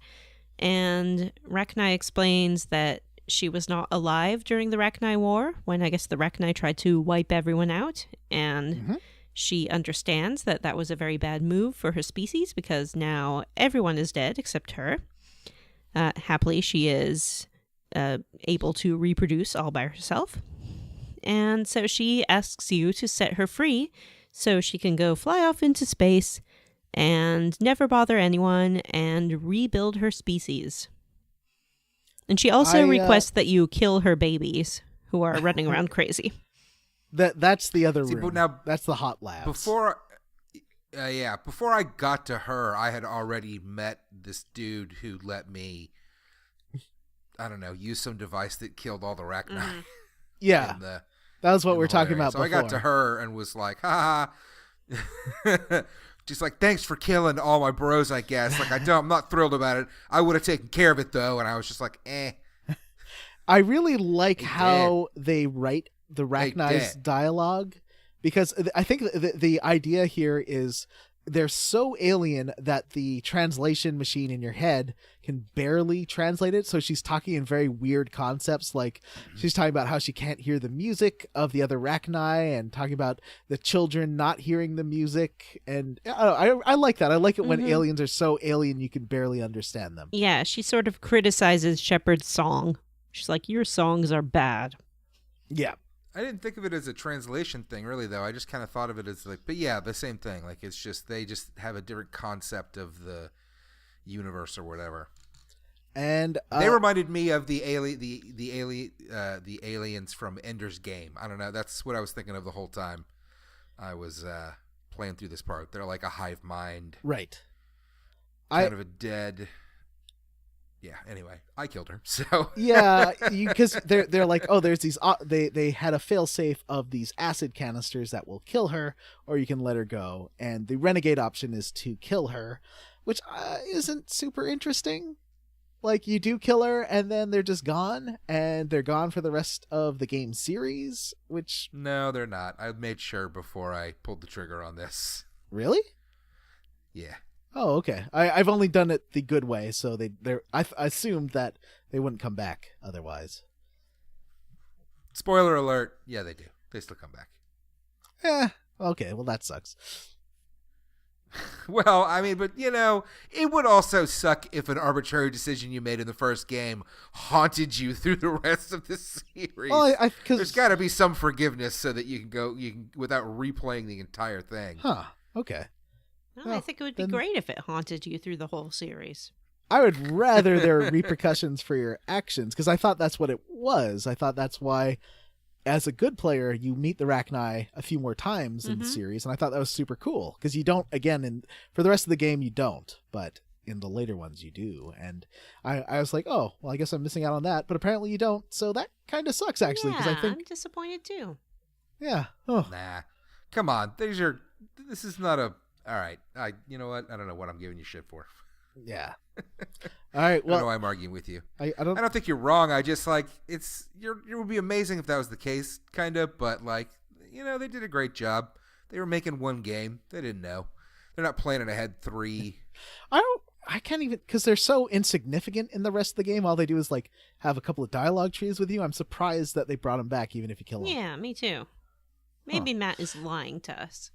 And Rachni explains that she was not alive during the Rachni War, when I guess the Rachni tried to wipe everyone out, and she understands that that was a very bad move for her species because now everyone is dead except her. Happily, she is able to reproduce all by herself. And so she asks you to set her free so she can go fly off into space and never bother anyone and rebuild her species. And she also requests that you kill her babies who are running around crazy. That's the other room. But now, that's the hot labs. Before I got to her, I had already met this dude who let me, I don't know, use some device that killed all the arachni. Yeah, that was what we were talking about so before. I got to her and was like, ha ha. Just like, thanks for killing all my bros, I guess. Like, I'm not thrilled about it. I would have taken care of it, though. And I was just like, eh. I really like how they write the Rachni's dialogue, because I think the idea here is they're so alien that the translation machine in your head can barely translate it. So she's talking in very weird concepts, like she's talking about how she can't hear the music of the other Rachni and talking about the children not hearing the music. And I like that. I like it when aliens are so alien you can barely understand them. Yeah, she sort of criticizes Shepard's song. She's like, your songs are bad. Yeah. I didn't think of it as a translation thing, really, though. I just kind of thought of it as like, but yeah, the same thing. Like, it's just they just have a different concept of the universe or whatever. And they reminded me of the aliens from Ender's Game. I don't know. That's what I was thinking of the whole time I was playing through this part. They're like a hive mind, right? Kind of a dead. Yeah. Anyway, I killed her. So yeah, because they're like, oh, there's these. They had a failsafe of these acid canisters that will kill her, or you can let her go. And the renegade option is to kill her, which isn't super interesting. Like, you do kill her, and then they're just gone, and they're gone for the rest of the game series, which... No, they're not. I made sure before I pulled the trigger on this. Really? Yeah. Oh, okay. I've only done it the good way, so I assumed that they wouldn't come back otherwise. Spoiler alert. Yeah, they do. They still come back. Okay, well, that sucks. Well, I mean, but, it would also suck if an arbitrary decision you made in the first game haunted you through the rest of the series. Well, there's got to be some forgiveness so that you can without replaying the entire thing. Huh, okay. Well, I think it would be great if it haunted you through the whole series. I would rather there were repercussions for your actions, because I thought that's what it was. I thought that's why, as a good player, you meet the Rachni a few more times in the series, and I thought that was super cool, because you don't, again, for the rest of the game, you don't, but in the later ones, you do. And I was like, oh, well, I guess I'm missing out on that, but apparently you don't, so that kind of sucks, actually, because I think... I'm disappointed, too. Yeah. Oh. Nah. Come on. This is not a... All right. You know what? I don't know what I'm giving you shit for. Yeah. All right. Well, I don't know why I'm arguing with you. I don't think you're wrong. I just it would be amazing if that was the case, kind of. But they did a great job. They were making one game. They didn't know. They're not planning ahead 3. I can't even, because they're so insignificant in the rest of the game. All they do is have a couple of dialogue trees with you. I'm surprised that they brought them back, even if you kill them. Yeah, me too. Maybe Matt is lying to us.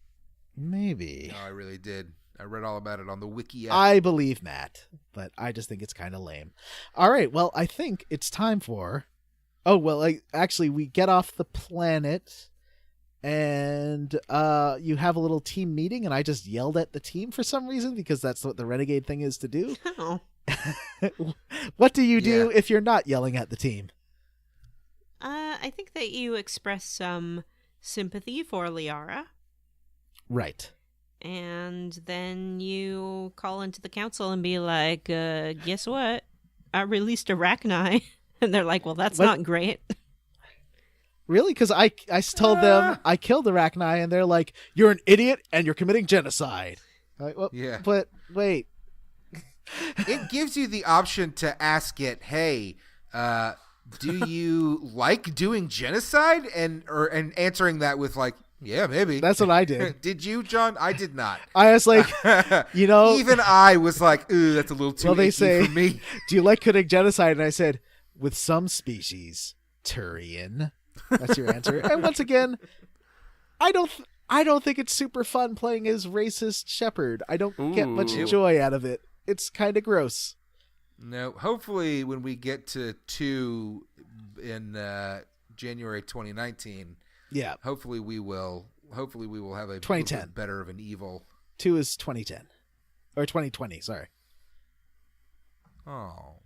Maybe. No, I really did. I read all about it on the wiki app. I believe Matt, but I just think it's kind of lame. All right, well, I think it's time for... Oh, well, actually, we get off the planet, and you have a little team meeting, and I just yelled at the team for some reason, because that's what the renegade thing is to do. Oh. What do you do if you're not yelling at the team? I think that you express some sympathy for Liara. Right. And then you call into the council and be like, guess what? I released a Rachni. And they're like, well, that's not great. Really? Because I told them I killed the Rachni, and they're like, you're an idiot and you're committing genocide. Like, well, yeah. But wait. It gives you the option to ask it, hey, do you like doing genocide? And answering that with yeah, maybe. That's what I did. Did you, John? I did not. I was like, Even I was like, ooh, that's a little too icky for me. Do you like committing genocide? And I said, with some species, Turian. That's your answer. And once again, I don't think it's super fun playing as racist shepherd. I don't get much joy out of it. It's kind of gross. No, hopefully when we get to 2 in January 2019, yeah, hopefully we will have a 2010 bit better of an evil. 2 is 2010 or 2020. Sorry. Oh,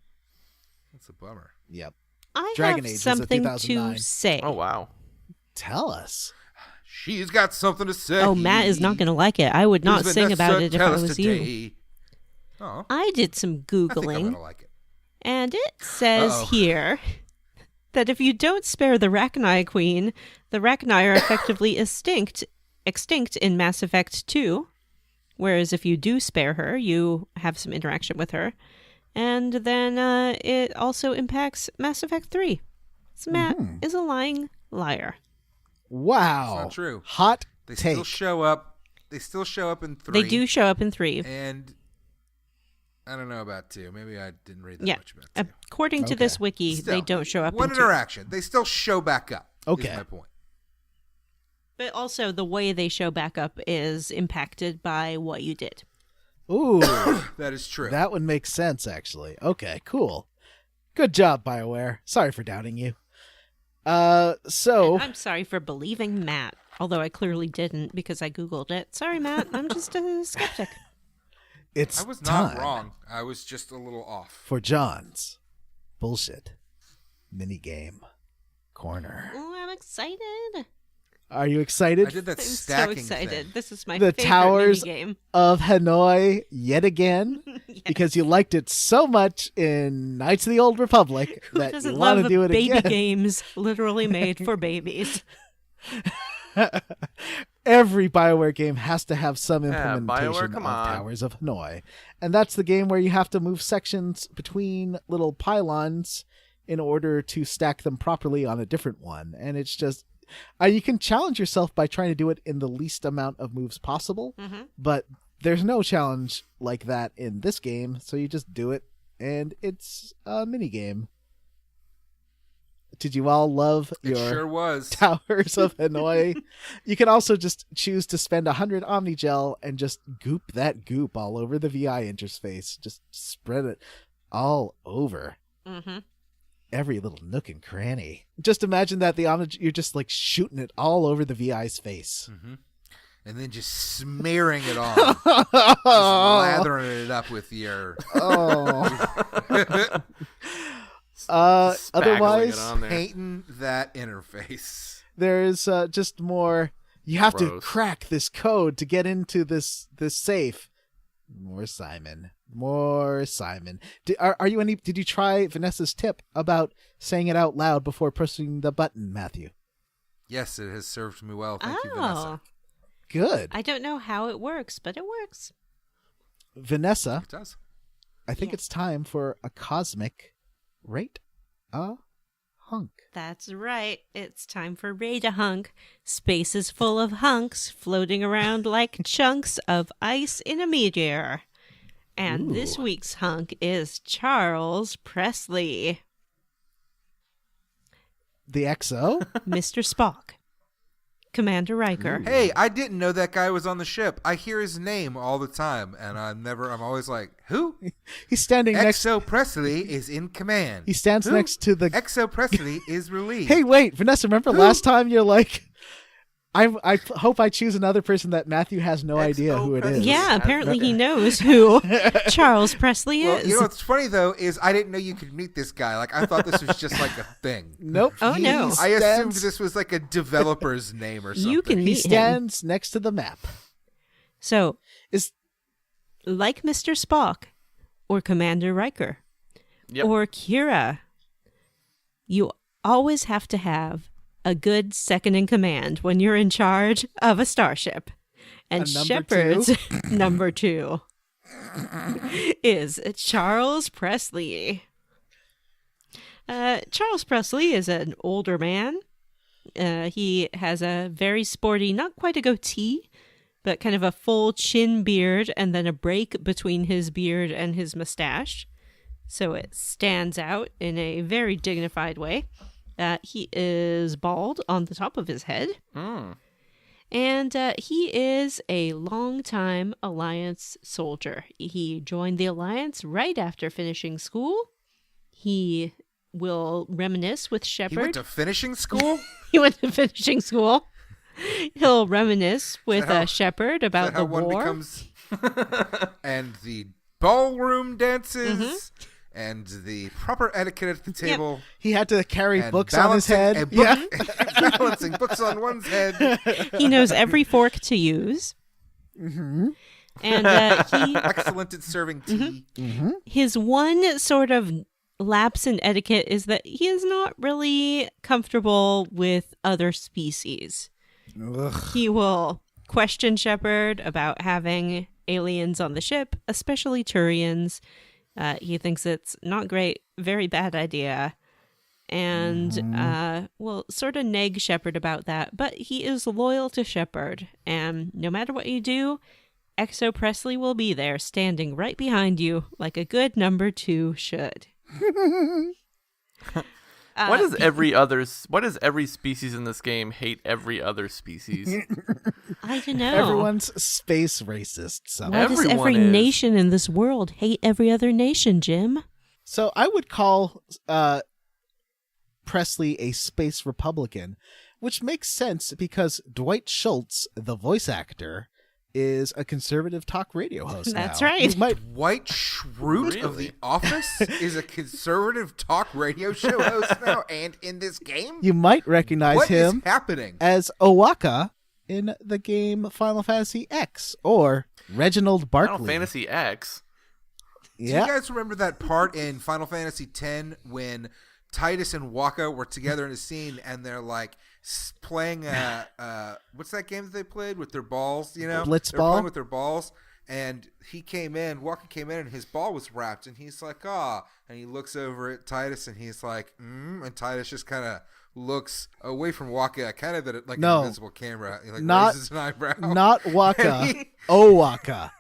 that's a bummer. Yep. I Dragon have Age something was a 2009. to say. Oh wow. Tell us. She's got something to say. Oh, Matt is not going to like it. I would not sing about it if I was you. Oh. I did some Googling, I think I'm gonna like it. And it says here that if you don't spare the Rachni Queen, the Rachni are effectively extinct in Mass Effect 2, whereas if you do spare her, you have some interaction with her. And then it also impacts Mass Effect 3. So Matt is a lying liar. Wow. That's not true. Hot They take. still show up. They still show up in 3. They do show up in 3. And I don't know about 2. Maybe I didn't read that much about 2. According to this wiki, Still, they don't show up one in 2. interaction. They still show back up. Okay. Is my point. But also the way they show back up is impacted by what you did. Ooh. That is true. That would make sense, actually. Okay, cool. Good job, BioWare. Sorry for doubting you. So... And I'm sorry for believing Matt, although I clearly didn't because I Googled it. Sorry, Matt. I'm just a skeptic. It's I was time not wrong. I was just a little off. for John's bullshit minigame corner. Oh, I'm excited. Are you excited? I did that I'm so stacking excited. thing. This is my The favorite Towers minigame. of Hanoi yet again Yes. because you liked it so much in Knights of the Old Republic Who that doesn't you want love to do it baby again. games literally made for babies? Every BioWare game has to have some implementation BioWare, of come on. Towers of Hanoi. And that's the game where you have to move sections between little pylons in order to stack them properly on a different one. And it's just... you can challenge yourself by trying to do it in the least amount of moves possible, but there's no challenge like that in this game, so you just do it, and it's a mini game. Did you all love your sure was. Towers of Hanoi? You can also just choose to spend 100 Omnigel and just goop that goop all over the VI interface. Just spread it all over. Every little nook and cranny. Just imagine that you're just like shooting it all over the VI's face. And then just smearing it on. Just lathering it up with your... Otherwise, painting that interface. There's just more. You have to Gross. crack this code to get into this safe. More Simon. Did you try Vanessa's tip about saying it out loud before pressing the button, Matthew? Yes, it has served me well. Thank you, Vanessa. Good. I don't know how it works, but it works. Vanessa, It does. I think it's time for a cosmic rate a hunk. That's right. It's time for Rate a Hunk. Space is full of hunks floating around like chunks of ice in a meteor. And this week's hunk is Charles Presley. The XO? Mr. Spock. Commander Riker. Hey, I didn't know that guy was on the ship. I hear his name all the time, and I'm always like, who? He's standing next. XO Presley is in command. He stands Who? next to the. XO Presley is relieved. Hey, wait, Vanessa! Remember last time you're like, I hope I choose another person that Matthew has no idea who it is. Yeah, apparently he knows who Charles Presley Well, is. you know what's funny though is I didn't know you could meet this guy. Like I thought this was just like a thing. Nope. Oh, no. I assumed this was like a developer's name or something. You can He meet him. stands next to the map. So, Is like Mr. Spock or Commander Riker or Kira, you always have to have a good second in command when you're in charge of a starship. And A number Shepard's number 2 is Charles Presley. Charles Presley is an older man. He has a very sporty, not quite a goatee, but kind of a full chin beard and then a break between his beard and his mustache. So it stands out in a very dignified way. He is bald on the top of his head. And he is a longtime Alliance soldier. He joined the Alliance right after finishing school. He will reminisce with Shepard. He went to finishing school? He went to finishing school. He'll reminisce with Shepard about the one war. becomes and the ballroom dances and the proper etiquette at the table. he had to carry And books on his head? balancing books on one's head. He knows every fork to use. And he Excellent at serving tea. his one sort of lapse in etiquette is that he is not really comfortable with other species. He will question Shepard about having aliens on the ship, especially Turians. He thinks it's not great, very bad idea, and will sort of nag Shepard about that. But he is loyal to Shepard, and no matter what you do, XO Presley will be there, standing right behind you, like a good number 2 should. Why does every species in this game hate every other species? I don't know. Everyone's space racist. So. Why does every Everyone is. nation in this world hate every other nation, Jim? So I would call Presley a space Republican, which makes sense because Dwight Schultz, the voice actor, is a conservative talk radio host. That's now. right. You might Dwight Schrute of Really? The Office is a conservative talk radio show host now and in this game? You might recognize What is him happening? as Owaka in the game Final Fantasy X or Reginald Barkley. Final Fantasy X. Do you guys remember that part in Final Fantasy X when Titus and Waka were together in a scene, and they're like playing what's that game that they played with their balls? You know, Blitzball. They're playing with their balls, and Waka came in, and his ball was wrapped, and he's like, and he looks over at Titus, and he's like, and Titus just kind of looks away from Waka, kind of like an invisible camera. He like raises an eyebrow. Not Waka. Waka.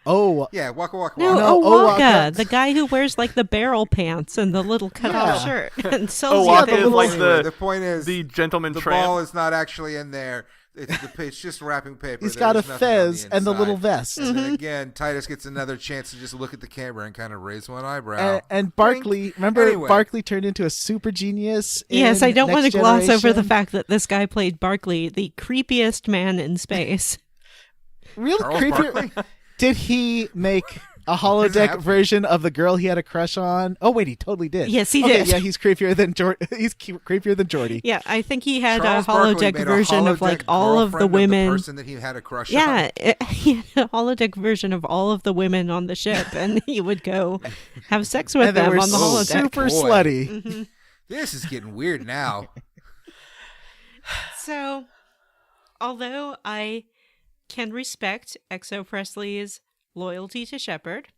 Yeah, Waka Waka. No, Waka. Owaka, the guy who wears like the barrel pants and the little cut-off shirt and sells Owaka you is like the point is the gentleman the tramp. ball is not actually in there. It's just wrapping paper. He's got a There's nothing on fez the and the inside. little vest. And then again, Titus gets another chance to just look at the camera and kind of raise one eyebrow. And Barkley, remember Anyway. Barkley turned into a super genius? Yes, I don't want to Next gloss over the Generation? fact that this guy played Barkley, the creepiest man in space. Really Charles creepier. Barkley? Did he make a holodeck version of the girl he had a crush on? Oh wait, he totally did. Yes, he Okay, did. Yeah, he's creepier than He's creepier than Jordy. Yeah, I think he had Charles a Barkley holodeck made a version of holodeck like all of the girlfriend women. the person that he had a crush on. Yeah, he had a holodeck version of all of the women on the ship, and he would go have sex with And they them were on the holodeck. super Boy. slutty. This is getting weird now. So, although I can respect Exo Presley's loyalty to Shepard,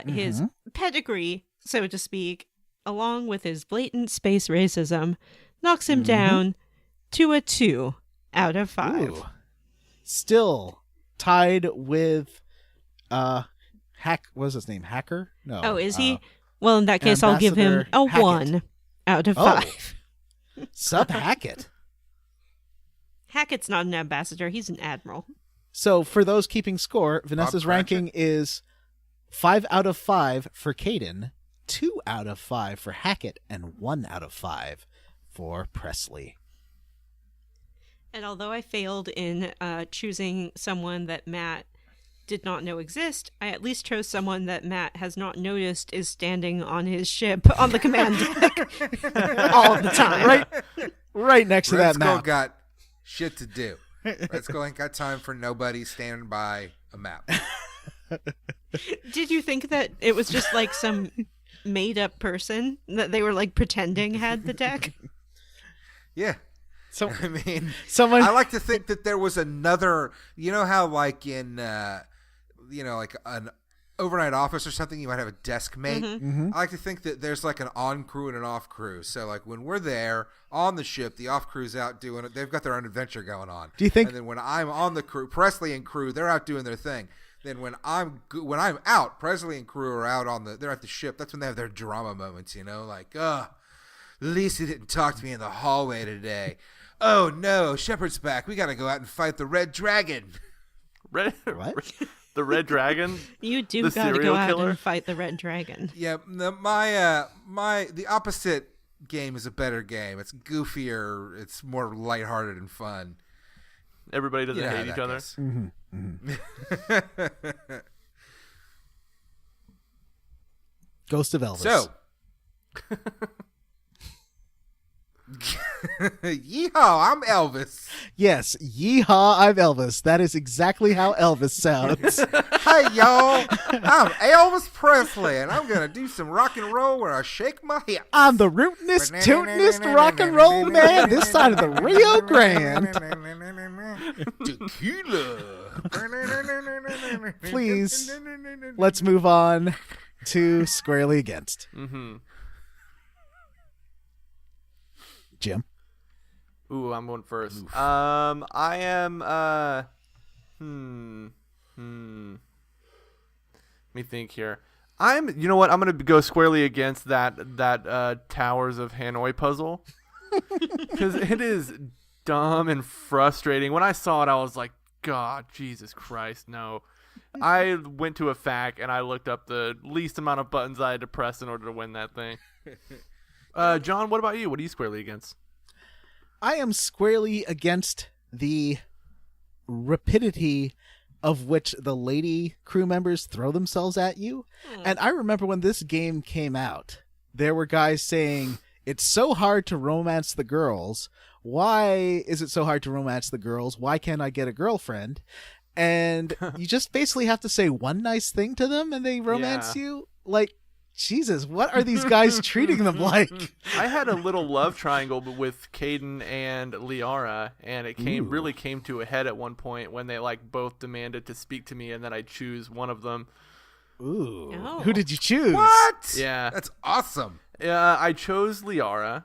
his pedigree, so to speak, along with his blatant space racism, knocks him down to a 2 out of 5. Ooh. Still tied with What was his name? Hacker? No. Oh, is he? Well, in that case, I'll give him Ambassador a Hackett. 1 out of Oh. 5. Sub Hackett. Hackett's not an ambassador, he's an admiral. So for those keeping score, Vanessa's Bob ranking is 5 out of 5 for Caden, 2 out of 5 for Hackett, and 1 out of 5 for Presley. And although I failed in choosing someone that Matt did not know exist, I at least chose someone that Matt has not noticed is standing on his ship on the command deck all of the time. Right next to Red that Skull map. got shit to do. Red Skull ain't got time for nobody standing by a map. Did you think that it was just like some made-up person that they were like pretending had the deck? Yeah. So I mean, someone I like to think that there was another, you know how like in, like an overnight office or something, you might have a desk mate. Mhm. I like to think that there's like an on crew and an off crew. So like when we're there on the ship, the off crew's out doing it. They've got their own adventure going on. Do you think- And then when I'm on the crew, Presley and crew, they're out doing their thing. Then when I'm out, Presley and crew are out they're at the ship. That's when they have their drama moments, like, Lisa didn't talk to me in the hallway today. Oh no, Shepard's back. We got to go out and fight the Red Dragon. What? The Red Dragon? You do The gotta go serial out killer? and fight the Red Dragon. Yeah, the opposite game is a better game. It's goofier. It's more lighthearted and fun. Everybody doesn't You know how hate each that other. goes. Ghost of Elvis. So, yeehaw! I'm Elvis. Yes, yeehaw, I'm Elvis. That is exactly how Elvis sounds. Hey y'all, I'm Elvis Presley, and I'm gonna do some rock and roll where I shake my hips. I'm the rootinest, tootinest rock and roll man this side of the Rio Grande. Tequila. Please, let's move on to Squarely Against. Mm-hmm. Jim? Ooh, I'm going first. I am. Let me think here. You know what? I'm gonna go squarely against that Towers of Hanoi puzzle because it is dumb and frustrating. When I saw it, I was like, God, Jesus Christ, no. I went to a FAQ and I looked up the least amount of buttons I had to press in order to win that thing. John, what about you? What are you squarely against? I am squarely against the rapidity of which the lady crew members throw themselves at you. And I remember when this game came out, there were guys saying, it's so hard to romance the girls. Why is it so hard to romance the girls? Why can't I get a girlfriend? And you just basically have to say one nice thing to them and they romance you. Like, Jesus, what are these guys treating them like? I had a little love triangle with Caden and Liara, and it really came to a head at one point when they like both demanded to speak to me, and then I choose one of them. Ooh. Oh. Who did you choose? What? Yeah. That's awesome. I chose Liara.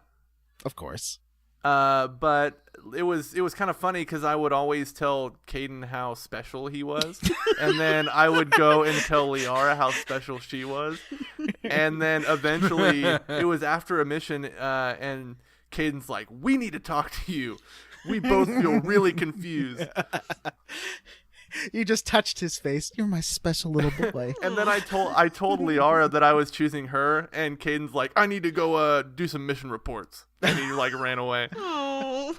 Of course. But it was kind of funny because I would always tell Caden how special he was, and then I would go and tell Liara how special she was, and then eventually it was after a mission, and Caden's like, "We need to talk to you. We both feel really confused." You just touched his face. You're my special little boy. And then I told Liara that I was choosing her, and Caden's like, "I need to go do some mission reports," and he like ran away. Oh,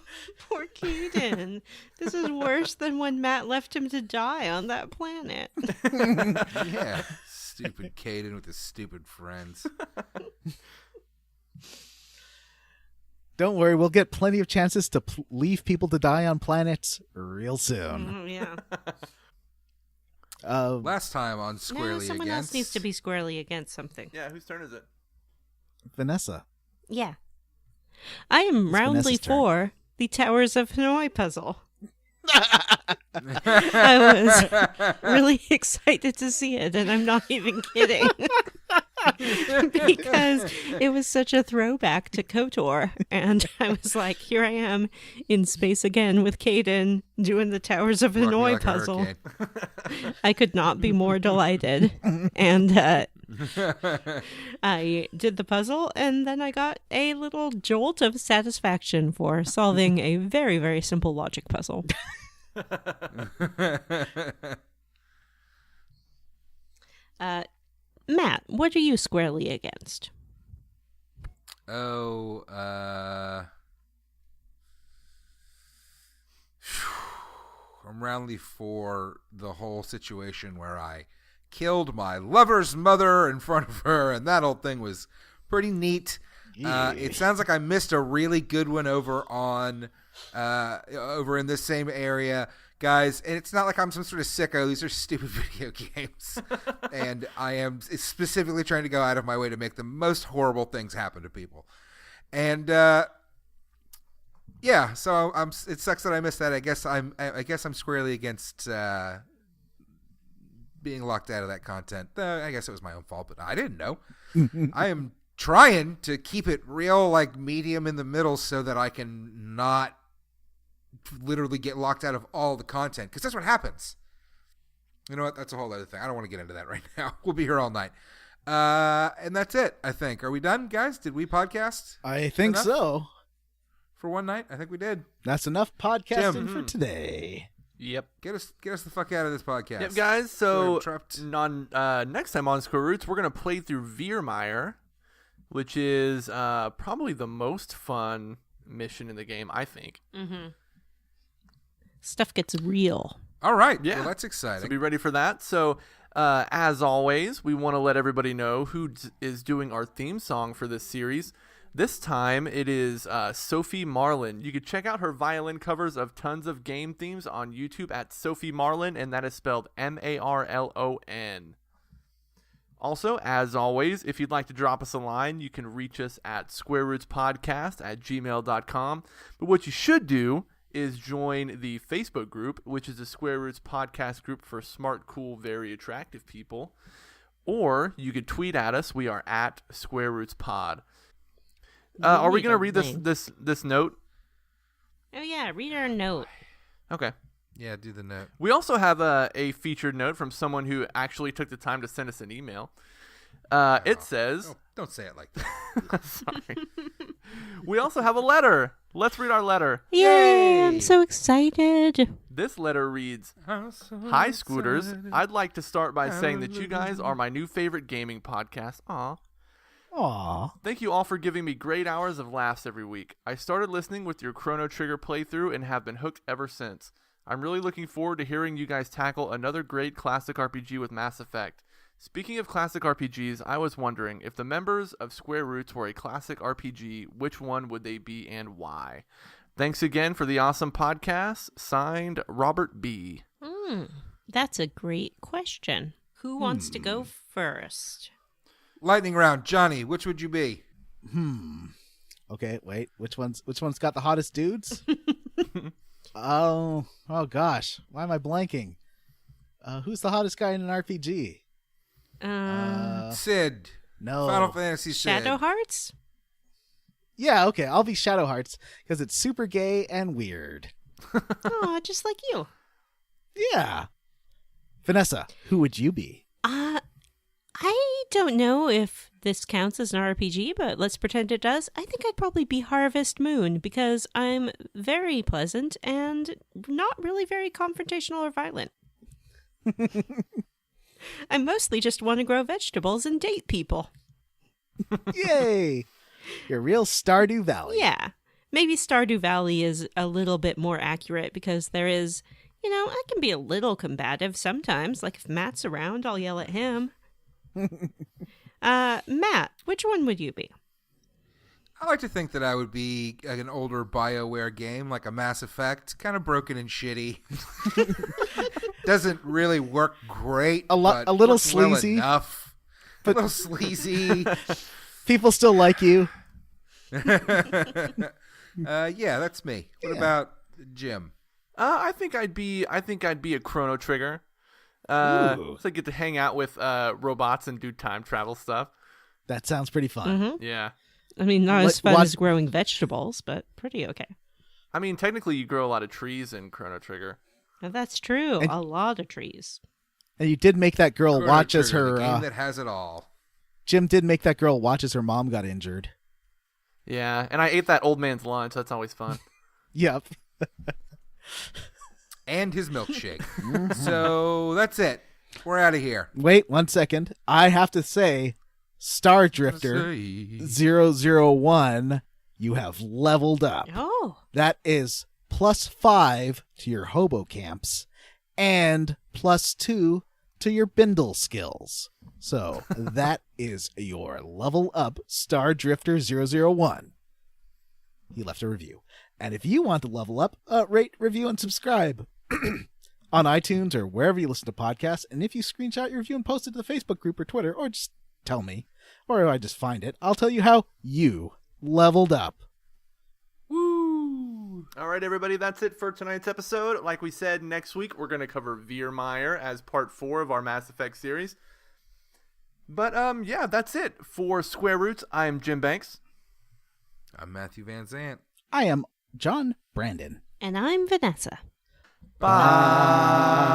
poor Caden. This is worse than when Matt left him to die on that planet. Yeah. Stupid Caden with his stupid friends. Don't worry, we'll get plenty of chances to leave people to die on planets real soon. Yeah. Last time on Squarely Someone Against. else needs to be squarely against something. Yeah, whose turn is it? Vanessa. Yeah. I am It's roundly Vanessa's turn. for the Towers of Hanoi puzzle. I was really excited to see it, and I'm not even kidding. Because it was such a throwback to KOTOR, and I was like, here I am in space again with Caden doing the Towers of Rock me Hanoi like a puzzle. hurricane. I could not be more delighted. And I did the puzzle, and then I got a little jolt of satisfaction for solving a very, very simple logic puzzle. Matt, what are you squarely against? Oh, I'm roundly for the whole situation where I killed my lover's mother in front of her, and that whole thing was pretty neat. It sounds like I missed a really good one over on over in this same area, guys. And it's not like I'm some sort of sicko. These are stupid video games, and I am specifically trying to go out of my way to make the most horrible things happen to people. And yeah, so it sucks that I missed that. I guess I'm squarely against being locked out of that content. I guess it was my own fault, but I didn't know. I am trying to keep it real, like medium in the middle, so that I can not literally get locked out of all the content, because that's what happens. You know what? That's a whole other thing. I don't want to get into that right now. We'll be here all night. And that's it, I think. Are we done, guys? Did we podcast? I think enough? so. For one night? I think we did. That's enough podcasting Jim. for today. Yep. Get us the fuck out of this podcast. Yep, guys. So We're trapped. next time on Square Roots, we're gonna play through Virmire, which is probably the most fun mission in the game, I think. Mm-hmm. Stuff gets real. All right. Yeah. Well, that's exciting. So be ready for that. So as always, we want to let everybody know who is doing our theme song for this series. This time it is Sophie Marlin. You can check out her violin covers of tons of game themes on YouTube at Sophie Marlin, and that is spelled Marlon. Also, as always, if you'd like to drop us a line, you can reach us at squarerootspodcast@gmail.com. But what you should do is join the Facebook group, which is a Square Roots podcast group for smart, cool, very attractive people. Or you could tweet at us. We are at Square Roots Pod. Are we going to read this note? Oh, yeah. Read our note. Okay. Yeah, do the note. We also have a featured note from someone who actually took the time to send us an email. It says... Don't say it like that. Sorry. We also have a letter. Let's read our letter. Yay! I'm so excited. This letter reads, Hi, Scooters. I'd like to start by saying that you guys are my new favorite gaming podcast. Aw. Aw. Thank you all for giving me great hours of laughs every week. I started listening with your Chrono Trigger playthrough and have been hooked ever since. I'm really looking forward to hearing you guys tackle another great classic RPG with Mass Effect. Speaking of classic RPGs, I was wondering, if the members of Square Roots were a classic RPG, which one would they be and why? Thanks again for the awesome podcast. Signed, Robert B. That's a great question. Who wants to go first? Lightning round. Johnny, which would you be? Okay, wait. Which one's got the hottest dudes? Oh gosh. Why am I blanking? Who's the hottest guy in an RPG? Sid. No. Final Fantasy Sid. Shadow Hearts? Yeah, okay. I'll be Shadow Hearts because it's super gay and weird. Oh, just like you. Yeah. Vanessa, who would you be? I don't know if this counts as an RPG, but let's pretend it does. I think I'd probably be Harvest Moon because I'm very pleasant and not really very confrontational or violent. I mostly just want to grow vegetables and date people. Yay! You're real Stardew Valley. Yeah. Maybe Stardew Valley is a little bit more accurate because there is, I can be a little combative sometimes. Like if Matt's around, I'll yell at him. Matt, which one would you be? I like to think that I would be like an older BioWare game, like a Mass Effect, kind of broken and shitty. Doesn't really work great. A little sleazy. Well enough. But a little sleazy. People still like you. Yeah, that's me. What about Jim? I think I'd be a Chrono Trigger. So I get to hang out with robots and do time travel stuff. That sounds pretty fun. Mm-hmm. Yeah. I mean, not as fun as growing vegetables, but pretty okay. I mean, technically, you grow a lot of trees in Chrono Trigger. Now, that's true. A lot of trees. And you did make that girl Chrono watch as Trigger, her... the game that has it all. Jim did make that girl watch as her mom got injured. Yeah, and I ate that old man's lunch. That's always fun. Yep. And his milkshake. So that's it. We're out of here. Wait 1 second. I have to say, Star Drifter 001, you have leveled up. Oh. That is +5 to your hobo camps and +2 to your bindle skills. So that is your level up Star Drifter 001. He left a review. And if you want to level up, rate, review, and subscribe on iTunes or wherever you listen to podcasts. And if you screenshot your review and post it to the Facebook group or Twitter, or just tell me, or I just find it, I'll tell you how you leveled up. Woo! All right, everybody, that's it for tonight's episode. Like we said, next week we're going to cover Virmire as part 4 of our Mass Effect series. But, yeah, that's it. For Square Roots, I am Jim Banks. I'm Matthew Van Zant. I am John Brandon. And I'm Vanessa. Bye.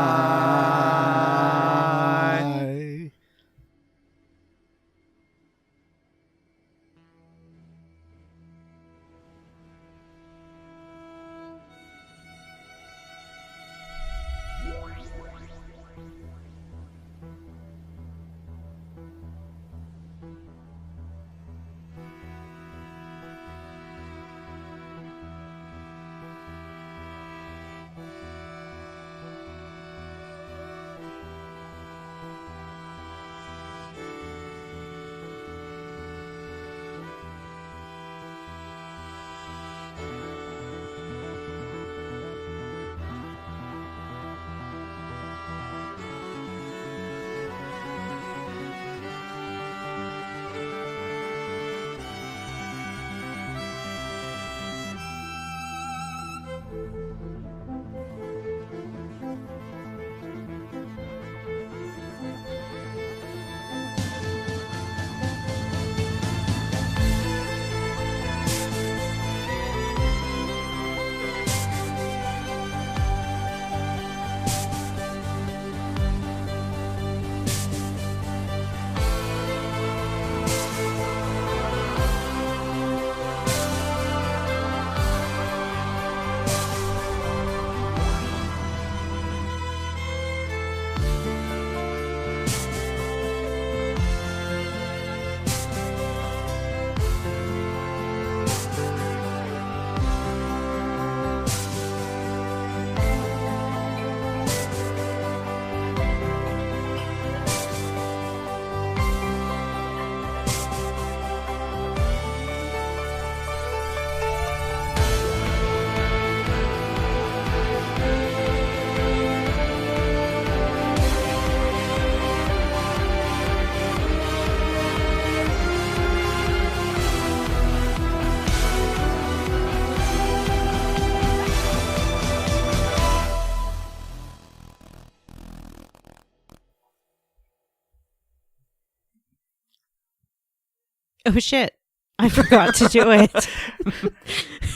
Oh, shit. I forgot to do it.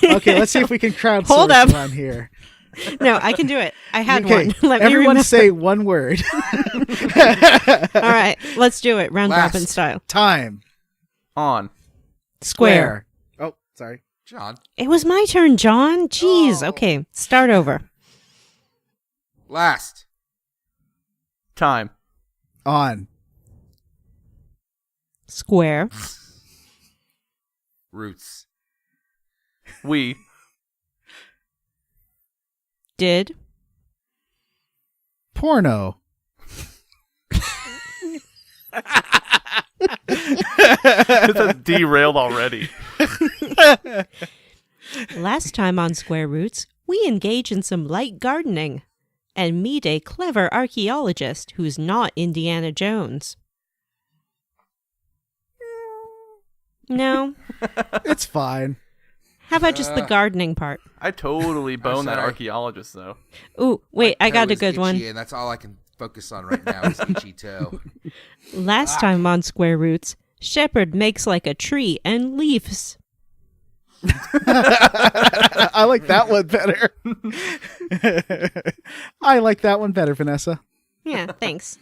Okay, let's see if we can crowdsource Hold up. one here. No, I can do it. I had Okay, one. Let me everyone remember. say one word. All right, let's do it. Round Last. robin style. Time. On. Square. Oh, sorry. John. It was my turn, John. Jeez. Oh. Okay, start over. Last. Time. On. Square. Roots. We. Did. Porno. It's derailed already. Last time on Square Roots, we engage in some light gardening and meet a clever archaeologist who's not Indiana Jones. No? It's fine. How about just the gardening part? I totally boned that sorry. archaeologist, though. Ooh, wait, My I got toe a is good one. itchy, and that's all I can focus on right now is itchy toe. Last time on Square Roots, Shepherd makes like a tree and leaves. I like that one better. I like that one better, Vanessa. Yeah, thanks.